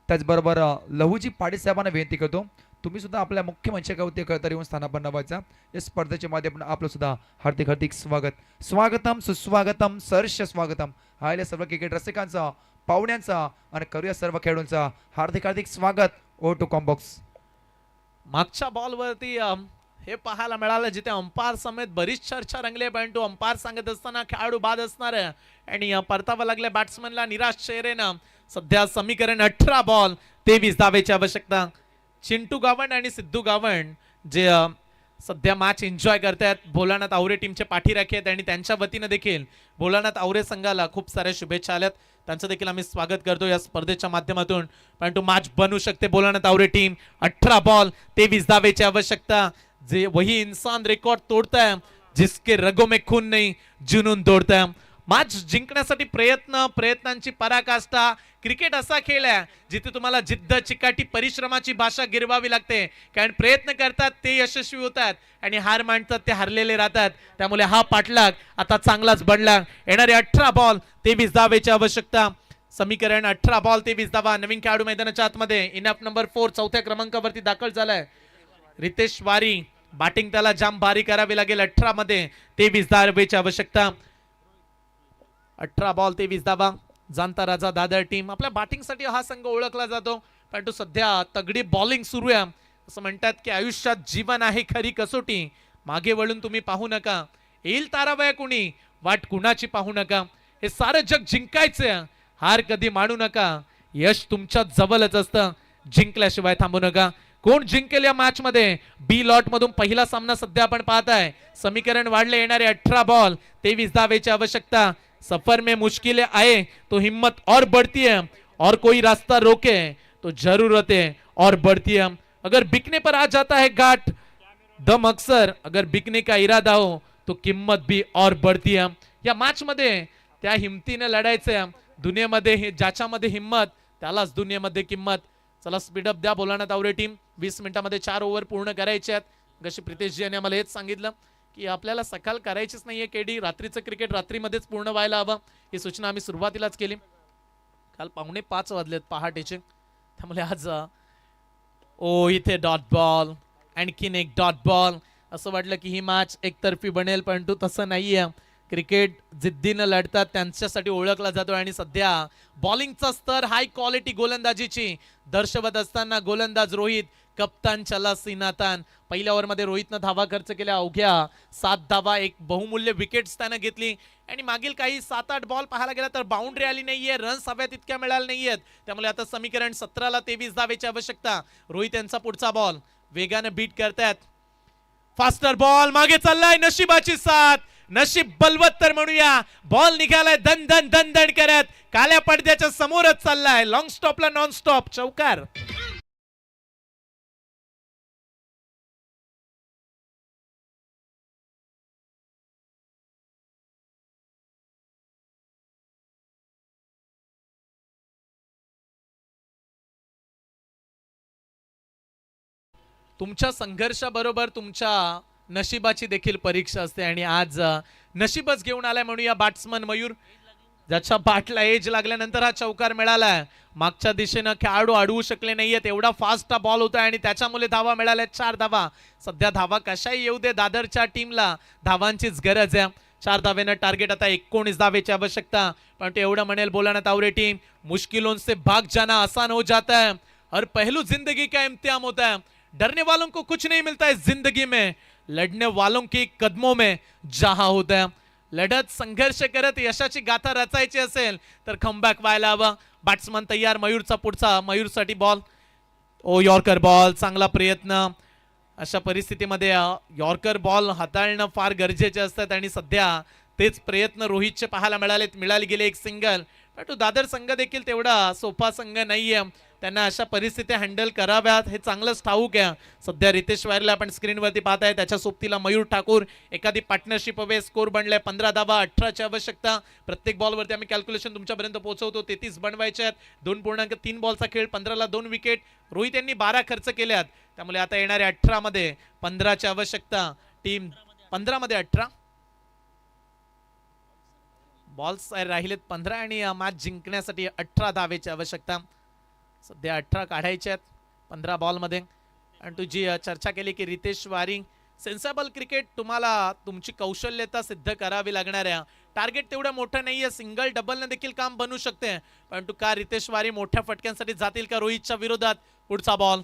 S2: त्याचबरोबर लहूजी पाटील साहेबांना विनंती करतो तुम्ही सुद्धा आपल्या मुख्य मंचावरती काहीतरी येऊन स्थानापन्न व्हायचा. या स्पर्धेच्या माध्यमातून आपलं सुद्धा हार्दिक स्वागत. स्वागतम सुस्वागतम सहर्ष स्वागतम. आलेल्या सर्व क्रिकेट रसिकांचा, पाहुण्यांचा आणि करूया सर्व खेळाडूंचा हार्दिक स्वागत. To combox.
S1: मागच्या बॉलवरती हे पाहायला मिळालं जिथे अंपायर समेत बरीच चर्चा रंगली, परंतु अंपायर सांगत असताना खेळाडू बाद असणार आहे, आणि परतावा लागल्या बॅट्समनला निराश चेहरेनं. सध्या समीकरण 18 बॉल 23 धावेची आवश्यकता. चिंटू गावंड आणि सिद्धू गावंड जे सध्या मॅच एन्जॉय करतायत, भोलानाथ आवरे टीमचे पाठीराखे आहेत, आणि त्यांच्या वतीनं देखील भोलानाथ आवरे संघाला खूप साऱ्या शुभेच्छा आल्यात. त्यांचं देखील आम्ही स्वागत करतो या स्पर्धेच्या माध्यमातून. परंतु मॅच बनू शकते. भोलानाथ आवरे टीम 18 बॉल 23 धावेची आवश्यकता. जे वही इंसान रिकॉर्ड तोड़ता है जिसके रगों में खून नहीं जुनून दौड़ता है. मॅच जिंकण्यासाठी प्रयत्नांची पराकाष्ठा. क्रिकेट असा खेळ आहे जिथे तुम्हाला जिद्द, चिकाटी, परिश्रमाची भाषा गिरवावी लागते, कारण प्रयत्न करतात ते यशस्वी होतात, आणि हार मांडतात ते हरलेले राहतात. त्यामुळे हा पाठलाग आता चांगलाच बनला. येणारे 18 बॉल 23 धावेची आवश्यकता. समीकरण 18 बॉल 23 धावा. नवीन खेळाडू मैदानाच्या आतमध्ये इनअप नंबर 4 चौथ्या क्रमांकावरती दाखल झालाय, रितेश वारी. बॅटिंग त्याला जाम भारी करावी लागेल. 18 मध्ये 23 धावेची आवश्यकता. 18 बॉल 23 धावा. जाणता राजा दादर टीम. आपल्या बॅटिंगसाठी हा संघ ओळखला जातो, परंतु सध्या तगडी बॉलिंग सुरू आहे. असं म्हणतात की आयुष्यात जीवन आहे खरी कसोटी, मागे वळून तुम्ही पाहू नका, येईल तारावया कुणी, वाट कुणाची पाहू नका. हे सारं जग जिंकायचं, हार कधी मानू नका, यश तुमच्या जवळच असतं, जिंकल्याशिवाय थांबू नका. कोण जिंकेल या मॅच मध्ये? बी लॉट मधून पहिला सामना सध्या आपण पाहताय. समीकरण वाढले, येणारे 18 बॉल 23 धावेची आवश्यकता. सफर में मुश्किलें आए तो हिम्मत और बढ़ती है, और कोई रास्ता रोके तो जरूरतें और बढ़ती है. अगर बिकने पर आ जाता है घाट दम अक्सर, अगर बिकने का इरादा हो तो किंमत भी और बढ़ती है. या मॅच मध्ये त्या हिमतीने लढायचं. दुनियेमध्ये ज्याच्यामध्ये हिम्मत त्यालाच दुनियेमध्ये किंमत. चला स्पीडअप द्या बोलाना तावरे टीम. 20 मिनिटांमध्ये 4 ओव्हर पूर्ण करायचे आहेत. जशी प्रितेशजी यांनी आम्हाला हेच सांगितलं की आपल्याला सकाळ करायचीच नाहीये. केडी रात्रीचं क्रिकेट रात्रीमध्येच पूर्ण व्हायला हवं, ही सूचना आम्ही सुरुवातीलाच केली. काल 4:45 वाजलेत पहाटेचे, त्यामुळे आज इथे डॉट बॉल, आणखीन एक डॉट बॉल. असं वाटलं की ही मॅच एकतर्फी बनेल, परंतु तसं नाहीये. क्रिकेट जिद्दीनं लढतात त्यांच्यासाठी ओळखला जातो. आणि सध्या बॉलिंगचा स्तर हाय क्वालिटी गोलंदाजीची दर्शवत असताना गोलंदाज रोहित, कप्तान चला सीनातान. पहिल्या ओव्हरमध्ये रोहितनं धावा खर्च केल्या, अवघ्या 7 धावा, एक बहुमूल्य विकेट्स त्यानं घेतली. आणि मागील काही 7-8 बॉल पाहायला गेला तर बाउंड्री आली नाहीये, रन्स हव्यात इतक्या मिळाल्या नाहीयेत. त्यामुळे आता समीकरण 17ला 23 धावेची आवश्यकता. रोहित यांचा पुढचा बॉल वेगाने बीट करतायत. फास्टर बॉल मागे चाललाय, नशिबाची साथ, नशीब बलवत्तर म्हणूया. बॉल निघालाय दन दन दन दन करत, काल्या पडद्याच्या समोरच चाललाय. लॉंग स्टॉपला नॉन स्टॉप चौकार. तुमच्या संघर्षाबरोबर तुमच्या नशिबाची देखील परीक्षा असते. आणि आज नशीबच घेऊन आलाय म्हणूया बॅट्समन मयूर, ज्याच्या बॅटला एज लागल्यानंतर हा चौकार मिळालाय. मागच्या दिशेनं खेळाडू अडवू शकले नाहीयेत, एवढा फास्ट हा बॉल होता आणि त्याच्यामुळे धावा मिळाल्या 4 धावा. सध्या धावा कशाही येऊ दे, दादरच्या टीमला धावांचीच गरज आहे. 4 धावेनं टार्गेट, आता 19 धावेची आवश्यकता. पण ते एवढं म्हणेल बोलाना तावरे टीम, मुश्किलों से भाग जाना आसान हो जाता है, हर पहलू जिंदगी का इम्तिहान होता है. डरने वालों को कुछ नहीं मिलता है जिंदगी में, लढने वालों की कदमों में जहां होता है. लढत संघर्ष करत यशाची गाथा रचायची असेल तर कमबॅक व्हायला हवं. बॅट्समन तयार, मयूरचा पुढचा, मयूरसाठी बॉल. यॉर्कर बॉल, चांगला प्रयत्न. अशा परिस्थितीमध्ये यॉर्कर बॉल हाताळणं फार गरजेचे असतात आणि सध्या तेच प्रयत्न रोहितचे पाहायला मिळालेत. मिळाली गेले एक सिंगल, पण तो दादर संघ देखील तेवढा सोपा संघ नाहीये, त्यांना अशा परिस्थिती हँडल कराव्यात हे चांगलंच ठाऊक आहे. सध्या रितेश वायरला आपण स्क्रीनवरती पाहताय, त्याच्या सोबतीला मयूर ठाकूर. एखादी पार्टनरशिप हवे. स्कोर बनलाय 15 धावा, 18ची आवश्यकता. प्रत्येक बॉलवरती आम्ही कॅल्क्युलेशन तुमच्यापर्यंत पोहोचवतो. 33 बनवायचे आहेत. 2.3 बॉलचा खेळ, 15ला 2 विकेट. रोहित यांनी 12 खर्च केल्यात, त्यामुळे आता येणाऱ्या 18 मध्ये 15ची आवश्यकता. टीम 15 मध्ये 18 बॉल्स राहिलेत 15 आणि मॅच जिंकण्यासाठी 18 धावेची आवश्यकता. सध्या 18 काढायचे आहेत 15 बॉलमध्ये. आणि तुझी चर्चा केली की रितेश वारी, सेन्सेबल क्रिकेट तुम्हाला तुमची कौशल्यता सिद्ध करावी लागणार आहे. टार्गेट तेवढं मोठं नाहीये, सिंगल डबलने देखील काम बनू शकते. परंतु का रितेश वारी मोठ्या फटक्यांसाठी जातील का रोहितच्या विरोधात? पुढचा बॉल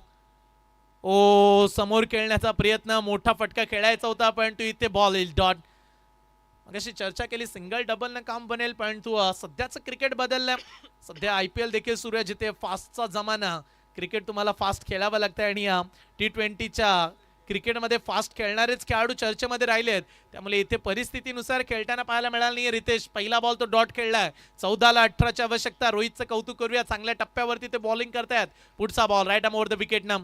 S1: समोर खेळण्याचा प्रयत्न, मोठा फटका खेळायचा होता परंतु इथे बॉल येईल डॉट. अशी चर्चा केली सिंगल डबलने काम बनेल, परंतु सध्याचं क्रिकेट बदललं. सध्या IPL देखील सुरू आहे, जिथे फास्टचा जमाना. क्रिकेट तुम्हाला फास्ट खेळावं लागतं आणि T20च्या क्रिकेटमध्ये फास्ट खेळणारेच खेळाडू चर्चेमध्ये राहिलेत. त्यामुळे इथे परिस्थितीनुसार खेळताना पाहायला मिळालं नाही. रितेश पहिला बॉल तो डॉट खेळलाय. 14ला 18ची आवश्यकता. रोहितचं कौतुक करूया, चांगल्या टप्प्यावरती ते बॉलिंग करतायत. पुढचा ball right arm over the wicket ना.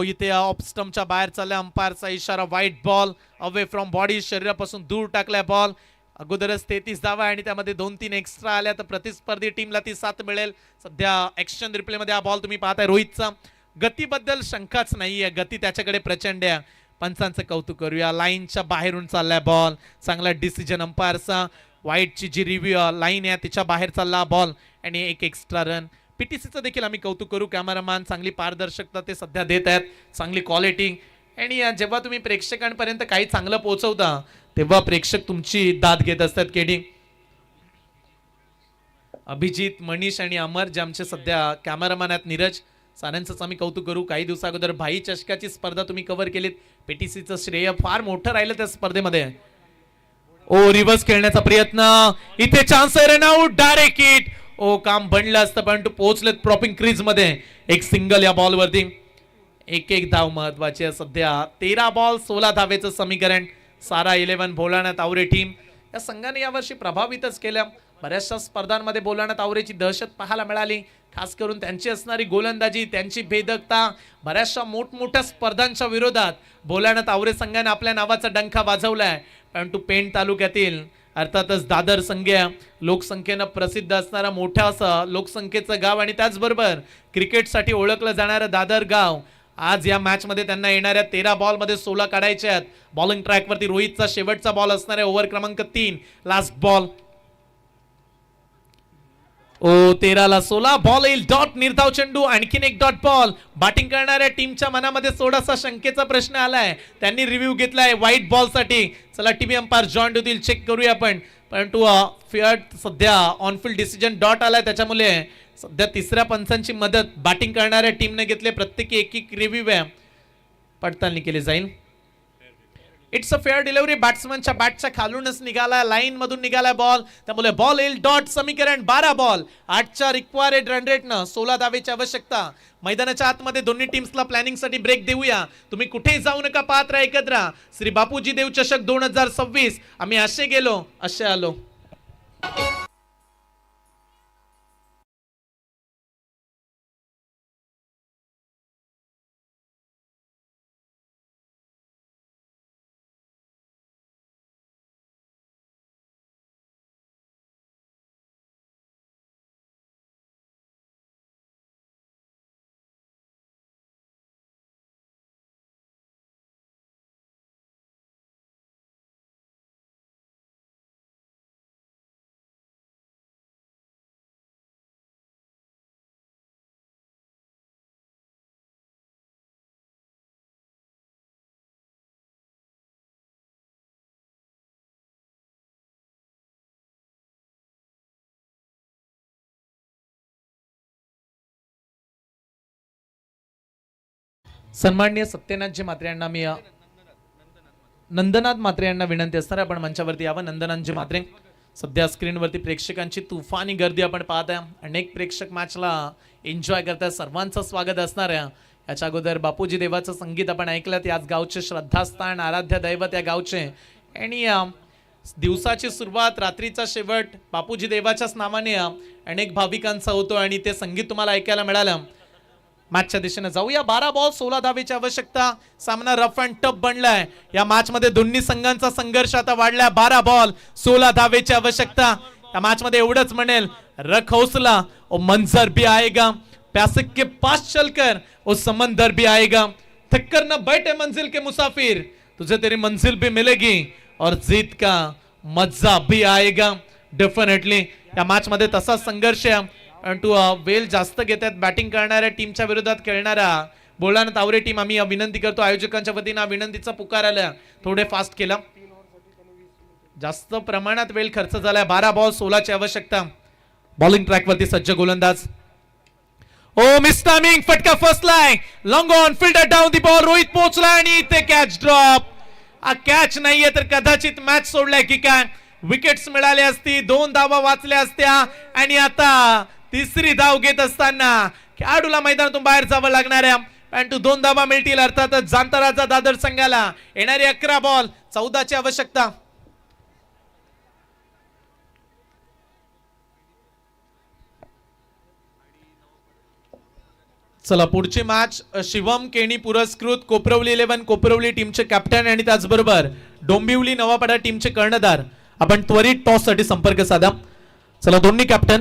S1: इथे ऑफ स्टंपच्या बाहेर चाललाय, अंपायरचा इशारा. Wide ball away from body, शरीरापासून दूर टाकलाय बॉल. अगोदरच 33 धावा आणि त्यामध्ये 2-3 एक्स्ट्रा आल्या तर प्रतिस्पर्धी टीमला ती 7 मिळेल. सध्या ॲक्शन रिप्ले मध्ये हा बॉल तुम्ही पाहताय. रोहितचा गतीबद्दल शंकाच नाहीये, गती त्याच्याकडे प्रचंड आहे. पंचांचं कौतुक करूया. लाईनच्या बाहेरून चाललाय बॉल, चांगला डिसिजन अंपायरचा. व्हाईटची जी रिव्ह्यू लाईन आहे तिच्या बाहेर चालला बॉल आणि एक एक्स्ट्रा रन. PTCचं देखील आम्ही कौतुक करू. कॅमेरामॅन चांगली पारदर्शकता ते सध्या देत आहेत, चांगली क्वालिटी. आणि जेव्हा तुम्ही प्रेक्षकांपर्यंत काही चांगलं पोहोचवता तेव्हा प्रेक्षक तुमची दाद घेत असतात. केडी, अभिजित, मनीष आणि अमर जे आमचे सध्या कॅमेरामॅन आहेत, नीरज साऱ्यांचंच आम्ही कौतुक करू. काही दिवसा अगोदर भाई चषकाची स्पर्धा तुम्ही कव्हर केलीत. PTCचं श्रेय फार मोठं राहिलं त्या स्पर्धेमध्ये. रिव्हर्स खेळण्याचा प्रयत्न, इथे चान्स आहे, रन आउट, डायरेक्ट हिट. ओ काम बनलं असतं परंतु पोहोचलेत प्रॉपिंग क्रीज मध्ये. एक सिंगल या बॉल वरती. एक धाव महत्वाची आहे सध्या. 13 बॉल 16 धावेचं समीकरण. सारा 11 भोलानाथ आवरे टीम या संघाने यावर्षी प्रभावितच केल्या. बऱ्याचशा स्पर्धांमध्ये भोलानाथ आवरेची दहशत पाहायला मिळाली. खास करून त्यांची असणारी गोलंदाजी, त्यांची भेदकता, बऱ्याचशा मोठमोठ्या स्पर्धांच्या विरोधात भोलानाथ आवरे संघाने आपल्या नावाचा डंका वाजवलाय. परंतु पेण तालुक्यातील अर्थातच दादर संघ लोकसंख्येनं प्रसिद्ध असणारा मोठा असं लोकसंख्येचं गाव आणि त्याचबरोबर क्रिकेटसाठी ओळखलं जाणारं दादर गाव आज या मॅच मध्ये त्यांना येणाऱ्या 13 बॉल मध्ये 16 काढायचे आहेत. बॉलिंग ट्रॅक वरती रोहितचा शेवटचा बॉल असणार आहे. ओव्हर क्रमांक 3 लास्ट बॉल. ओ 13 ला 16 बॉल येईल डॉट. निर्धाव चेंडू. आणखीन एक डॉट बॉल. बॅटिंग करणाऱ्या टीमच्या मनामध्ये थोडासा शंकेचा प्रश्न आलाय. त्यांनी रिव्ह्यू घेतलाय व्हाईट बॉल साठी. चला टीव्ही अंपायर जॉईन होतील, चेक करूया आपण. परंतु फेअर सध्या ऑनफिल्ड डिसिजन डॉट आलाय. त्याच्यामुळे सध्या तिसऱ्या पंचांची मदत बॅटिंग करणाऱ्या टीमने घेतले. प्रत्येकी एक रिव्ह्यू पडताळणी केली जाईल. It's a fair delivery. बॅट्समनच्या बॅटच्या खालूनच निघाला, लाईन मधून निघाला बॉल. त्यामुळे बॉल येईल डॉट. समीकरण 12 बॉल 8च्या रिक्वायर्ड रन रेटनं 16 धावेची आवश्यकता. मैदानाच्या आतमध्ये दोन्ही टीम्सला प्लॅनिंग साठी ब्रेक देऊया. तुम्ही कुठेही जाऊ नका, पाहत राहा एकत्र. श्री बापूजी देव चषक 2026. आम्ही असे गेलो असे आलो. सन्माननीय सत्यनाथजी म्हात्रे यांना मी नंदनाथ म्हात्रे यांना विनंती असणार आपण मंचावरती यावं. नंदनाथजी म्हात्रे. सध्या स्क्रीनवरती प्रेक्षकांची तुफानी गर्दी आपण पाहत आहे. अनेक प्रेक्षक मॅचला एन्जॉय करतात. सर्वांचं स्वागत असणार आहे. याच्या अगोदर बापूजी देवाचं संगीत आपण ऐकलं. याच गावचे श्रद्धास्थान, आराध्य दैवत या गावचे. आणि दिवसाची सुरुवात, रात्रीचा शेवट बापूजी देवाच्याच नावाने अनेक भाविकांचा होतो आणि ते संगीत तुम्हाला ऐकायला मिळालं. मॅचच्या दिशेने जाऊया. 12 बॉल 16 धावेची आवश्यकता. सामना रफ अँड टफ बनलाय. या मॅच मध्ये दोन्ही संघांचा संघर्ष आता वाढलाय. 12 बॉल 16 धावेची आवश्यकता. या मॅच मध्ये एवढंच म्हणेल, रख हौसला ओ मंजर भी आएगा, प्यासे के पास चलकर ओ समंदर भी आएगा, थक कर न बैठे मंजिल के मुसाफिर, तुझे तेरी मंजिल भी मिलेगी और जीत का मजा भी आएगा. डेफिनेटली या मॅच मध्ये तसा संघर्ष आहे. परंतु वेल जास्त घेतात बॅटिंग करणाऱ्या टीमच्या विरोधात खेळणारा भोलानाथ आवरे टीम. आम्ही विनंती करतो आयोजकांच्या वतीने, विनंतीचा पुकार आला, थोडे फास्ट केला. जास्त प्रमाणात वेळ खर्च झालाय. 12 बॉल 16 ची आवश्यकता. बॉलिंग ट्रॅक वरती सज्ज गोलंदाज. Oh miss timing. फटका फसलाय. Long on fielder down the ball. Rohit पोहोचला आणि इथे कॅच ड्रॉप. हा कॅच नाहीये तर कदाचित मॅच सोडलाय की काय. विकेट्स मिळाल्या असती, 2 धावा वाचल्या असत्या आणि आता तिसरी धाव घेत असताना खेळाडूला मैदानातून बाहेर जावं लागणार आहे. परंतु 2 धावा मिळतील. अर्थातच जांताराचा दादर संघाला येणारी 11 बॉल 14 ची आवश्यकता. चला पुढची मॅच शिवम केणी पुरस्कृत कोपरवली 11 कोपरवली टीमचे कॅप्टन आणि त्याचबरोबर डोंबिवली नवापाडा टीमचे कर्णधार. आपण त्वरित टॉस साठी संपर्क साधा. चला दोन्ही कॅप्टन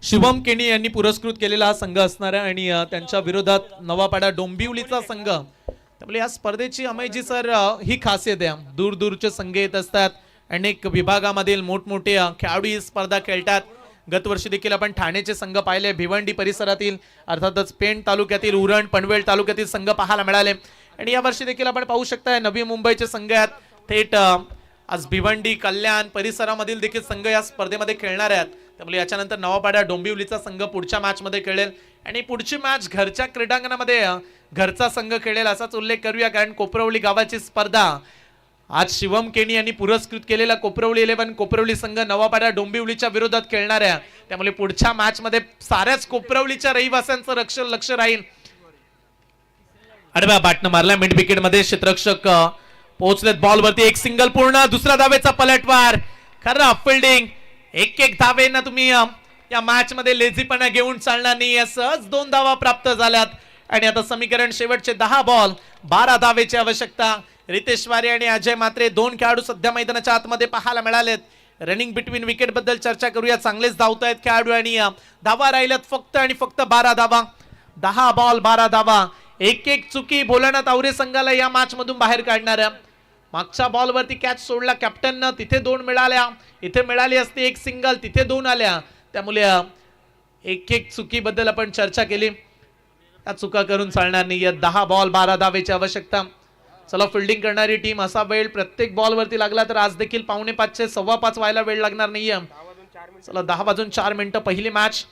S1: शिवम केणी यांनी पुरस्कृत केलेला हा संघ असणार आहे आणि त्यांच्या विरोधात नवापाडा डोंबिवलीचा संघ. त्यामुळे या स्पर्धेची अमेजी सर ही खासियत आहे. दूर दूरचे संघ येत असतात. अनेक विभागामधील मोठमोठे खेळाडू ही स्पर्धा खेळतात. गत वर्षी देखील आपण ठाण्याचे संघ पाहिले. भिवंडी परिसरातील अर्थातच पेण तालुक्यातील, उरण पनवेल तालुक्यातील संघ पाहायला मिळाले आणि या वर्षी देखील आपण पाहू शकता नवी मुंबईचे संघ आहेत. थेट आज भिवंडी कल्याण परिसरामधील देखील संघ या स्पर्धेमध्ये खेळणार आहेत. त्यामुळे याच्यानंतर नवापाडा डोंबिवलीचा संघ पुढच्या मॅच मध्ये खेळेल आणि पुढची मॅच घरच्या क्रीडांगणामध्ये घरचा संघ खेळेल असाच उल्लेख करूया. कारण कोपरवली गावाची स्पर्धा आज शिवम केणी यांनी पुरस्कृत केलेला कोपरवली 11 कोपरवली संघ नवापाडा डोंबिवलीच्या विरोधात खेळणार आहे. त्यामुळे पुढच्या मॅच मध्ये साऱ्याच कोपरवलीच्या रहिवाशांचं लक्ष राहील. अडव्या बॅटनं मारला मिड विकेट मध्ये क्षेत्ररक्षक पोहोचलेत बॉल वरती. एक सिंगल पूर्ण, दुसरा धावेचा पलटवार. खरं फिल्डिंग. एक धावेनं तुम्ही या मॅच मध्ये लेझीपणा घेऊन चालणार नाही. सहज 2 धावा प्राप्त झाल्यात आणि आता समीकरण शेवटचे 10 बॉल 12 धावेची आवश्यकता. रितेश वारे आणि अजय मात्रे 2 खेळाडू सध्या मैदानाच्या आतमध्ये पाहायला मिळालेत. रनिंग बिटवीन विकेट बद्दल चर्चा करूया. चांगलेच धावतायत खेळाडू आणि धावा राहिल्यात फक्त आणि फक्त 12 धावा. 10 बॉल 12 धावा. एक चुकी भोलानाथ आवरे संघाला या मॅच मधून बाहेर काढणार. मागच्या बॉल वरती कॅच सोडला कॅप्टननं, तिथे 2 मिळाल्या. इथे मिळाली असती एक सिंगल, तिथे 2 आल्या. त्यामुळे एक चुकी बद्दल आपण चर्चा केली. त्या चुका करून चालणार नाही. 10 बॉल 12 धावेची आवश्यकता. चला फिल्डिंग करणारी टीम. असा वेळ प्रत्येक बॉल वरती लागला तर आज देखील 4:45 5:15 व्हायला वेळ लागणार नाहीये. चला 10:04 पहिली मॅच.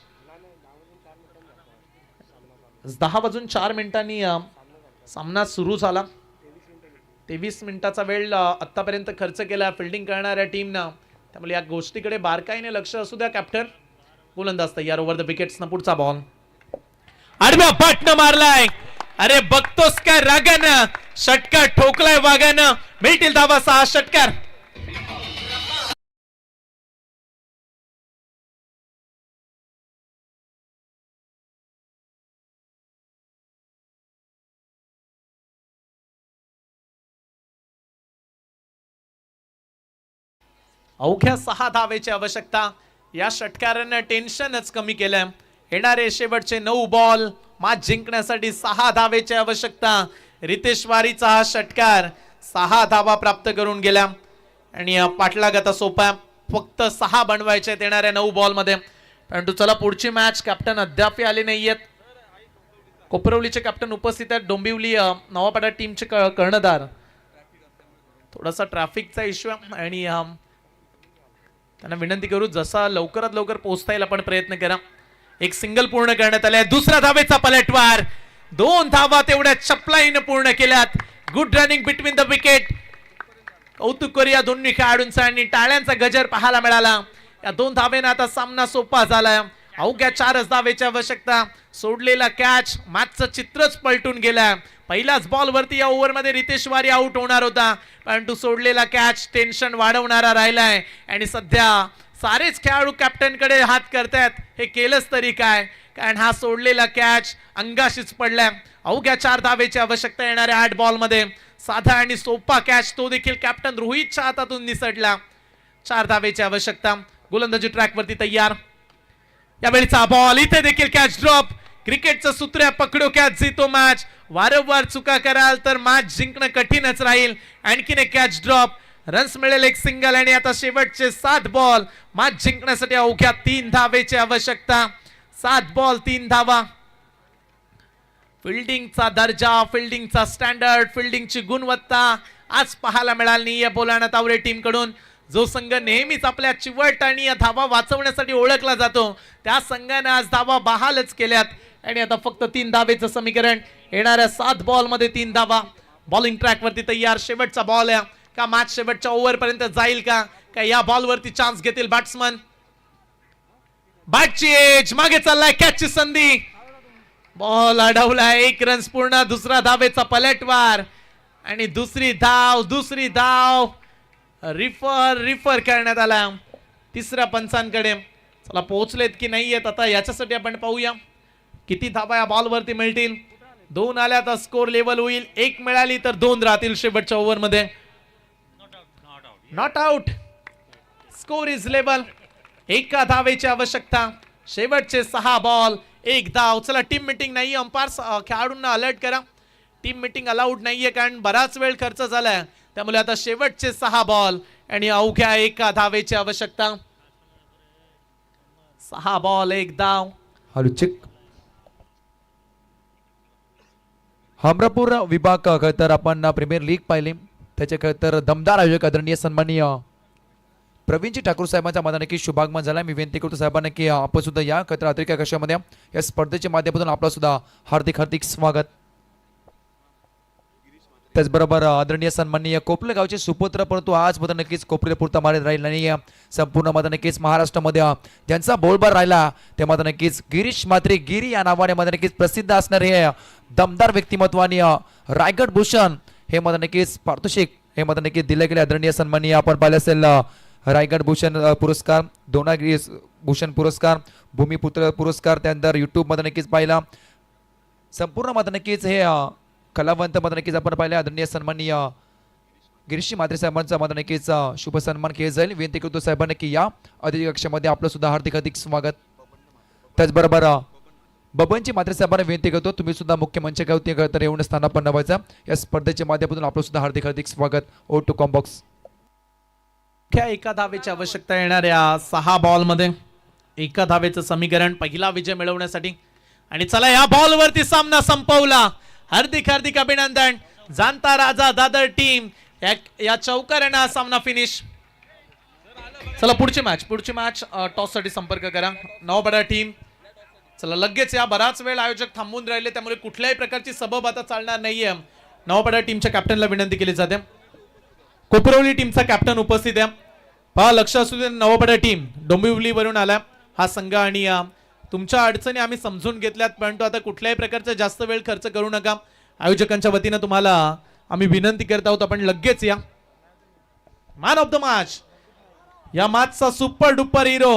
S1: 10:04 सामना सुरू झाला. 23 मिनिटाचा वेळ आतापर्यंत खर्च केला फिल्डिंग करणाऱ्या टीमनं. त्यामुळे या गोष्टीकडे बारकाईने लक्ष असू द्या कॅप्टन. गोलंदाज तयार. Over the wickets. पुढचा बॉल आडव्या बॅटनं मारलाय. अरे बघतोस काय रागानं, षटकार ठोकलाय वागानं. मिळतील धावा 6 षटकार. अवघ्या 6 धावेची आवश्यकता. या षटकारानं टेन्शनच कमी केलंय. येणारे शेवटचे 9 बॉल मॅच जिंकण्यासाठी 6 धावेची आवश्यकता. रितेश वारीचा हा षटकार 6 धावा प्राप्त करून गेला आणि पाठलाग आता सोपा. फक्त 6 बनवायचे येणाऱ्या 9 बॉल मध्ये. परंतु चला पुढची मॅच. कॅप्टन अद्याप आले नाहीयेत. कोपरवलीचे कॅप्टन उपस्थित आहेत. डोंबिवली नवापाडा टीमचे कर्णधार. थोडासा ट्रॅफिकचा इश्यू आणि त्यांना विनंती करू जसा लवकरात लवकर पोहोचता येईल आपण प्रयत्न करा. एक सिंगल पूर्ण करण्यात आलाय. दुसरा धावेचा पलटवार. 2 धावा तेवढ्या चपलाईनं पूर्ण केल्यात. Good running between the wicket. कौतुक करूया दोन्ही खेळाडूंचा आणि टाळ्यांचा गजर पाहायला मिळाला. या 2 धावेनं आता सामना सोपा झालाय. अवघ्या 4 धावेची आवश्यकता. सोडलेला कॅच मॅचचं चित्रच पलटून गेलाय. पहिल्याच बॉल वरती या ओव्हर मध्ये रितेश वारी आउट होणार होता, परंतु सोडलेला कॅच टेन्शन वाढवणारा राहिलाय आणि सध्या सारेच खेळाडू कॅप्टन कडे हात करतायत. हे केलंच तरी काय, कारण हा सोडलेला कॅच अंगाशीच पडलाय. अवघ्या 4 धावेची आवश्यकता येणाऱ्या 8 बॉल मध्ये. साधा आणि सोपा कॅच तो देखील कॅप्टन रोहितच्या हातातून निसटला. 4 धावेची आवश्यकता. गोलंदाजी ट्रॅक वरती तयार. यावेळीचा बॉल इथे देखील कॅच ड्रॉप. क्रिकेटचं सूत्र आहे, पकडो कॅच जीतो मॅच. वारंवार चुका कराल तर मॅच जिंकणं कठीणच राहील. आणखीन एक कॅच ड्रॉप. रन्स मिळेल एक सिंगल आणि आता शेवटचे 7 बॉल मॅच जिंकण्यासाठी अवघ्या 3 धावेची आवश्यकता. 7 बॉल 3 धावा. फिल्डिंगचा दर्जा, फिल्डिंगचा स्टँडर्ड, फिल्डिंगची गुणवत्ता आज पाहायला मिळाली नाहीये बोलाना तावरे टीम कडून. जो संघ नेहमीच आपल्या चिवट आणि धावा वाचवण्यासाठी ओळखला जातो, त्या संघाने आज धावा बहालच केल्यात आणि आता फक्त 3 धावेचं समीकरण. येणाऱ्या 7 बॉल मध्ये 3 धावा. बॉलिंग ट्रॅक वरती तयार. शेवटचा बॉल आहे का मॅच शेवटच्या ओव्हर पर्यंत जाईल का या बॉल वरती चान्स घेतील बॅट्समन. बॅटची एज मागे चाललाय. कॅचची संधी. बॉल अडवलाय. 1 रन्स पूर्ण. दुसरा धावेचा पलटवार आणि दुसरी धाव. रिफर करण्यात आला तिसऱ्या पंचांकडे. चला पोहोचलेत की नाहीयेत आता याच्यासाठी आपण पाहूया. किती धावा या बॉल वरती मिळतील. 2 आल्या तर स्कोर लेवल होईल. 1 मिळाली तर 2 राहतील शेवटच्या ओव्हर मध्ये. Not out. Score is level. 1 धावेची आवश्यकता. शेवटचे 6 बॉल 1 धाव. चला टीम मीटिंग नाही. अंपायर खेळाडूंना अलर्ट करा. टीम मीटिंग अलाउड नाहीये कारण बराच वेळ खर्च झालाय. त्यामुळे आता शेवटचे 6 बॉल आणि अवघ्या 1 धावेची आवश्यकता. 6 बॉल 1 धाव.
S2: हलुचिक हमरापूर विभाग तर आपण प्रीमियर लीग पाहिली. त्याचे तर दमदार आयोजक आदरणीय सन्माननीय प्रवीणजी ठाकूर साहेबांच्या मनाने की शुभागमन झाला. मी विनंती करतो साहेबांना की आपण सुद्धा या खतर अतिरिक्त कक्षामध्ये या स्पर्धेच्या माध्यमातून आपला सुद्धा हार्दिक स्वागत. त्याचबरोबर आदरणीय सन्माननीय कोपले गावचे सुपुत्र, परंतु आज मात्र नक्कीच कोपरे पुरता मारित राहील आणि संपूर्ण मात्र नक्कीच महाराष्ट्रामध्ये ज्यांचा बोलबार राहिला ते मात्र नक्कीच गिरीश म्हात्रे गिरी या नावाने मात्र नक्कीच प्रसिद्ध असणारे हे दमदार व्यक्तिमत्व आणि रायगड भूषण हे मात्र नक्कीच पारितोषिक हे मात्र नक्कीच दिले गेले. आदरणीय सन्माननीय आपण पाहिले असेल रायगड भूषण पुरस्कार, दोनागिरी भूषण पुरस्कार, भूमिपुत्र पुरस्कार, त्यानंतर युट्यूब मध्ये नक्कीच पाहिला. संपूर्ण मात्र नक्कीच हे कलावंत मात्र नक्कीच आपण पाहिले. आदरणीय सन्माननीय गिरीश म्हात्रे साहेबांचा मात्र नक्कीच शुभ सन्मान केला जाईल. विनंती करतो साहेबांना की या अतिथी कक्षामध्ये आपलं सुद्धा हार्दिक हार्दिक स्वागत. त्याचबरोबर बबनजी म्हात्रे साहेबांना विनंती करतो तुम्ही सुद्धा मुख्य मंच तर येऊन स्थानापन्न व्हायचा. या स्पर्धेच्या माध्यमातून आपलं सुद्धा हार्दिक हार्दिक स्वागत. Oh to combox.
S1: एका धावेची आवश्यकता येणाऱ्या 6 बॉल मध्ये एका धावेचं समीकरण, पहिला विजय मिळवण्यासाठी. आणि चला या बॉल वरती सामना संपवला. हार्दिक हार्दिक अभिनंदन. जाणता राजा दादर टीम या चौकाराने हा सामना फिनिश. चला पुढची मॅच टॉस साठी संपर्क करा. नवबडा टीम. चला लगेच या, बराच वेळ आयोजक थांबून राहिले त्यामुळे कुठल्याही प्रकारची सबब आता चालणार नाहीये. नवबडा टीमच्या कॅप्टनला विनंती केली जाते. कोपरवली टीमचा कॅप्टन उपस्थित आहे. पहा लक्ष असू दे, नवबडा टीम डोंबिवलीवरून आला हा संघ आणि तुमच्या अडचणी आम्ही समजून घेतल्यात, परंतु आता कुठल्याही प्रकारचा जास्त वेळ खर्च करू नका. आयोजकांच्या वतीनं तुम्हाला आम्ही विनंती करत आहोत आपण लगेच या. मॅन ऑफ द मॅच, या मॅचचा सुपर डुपर हिरो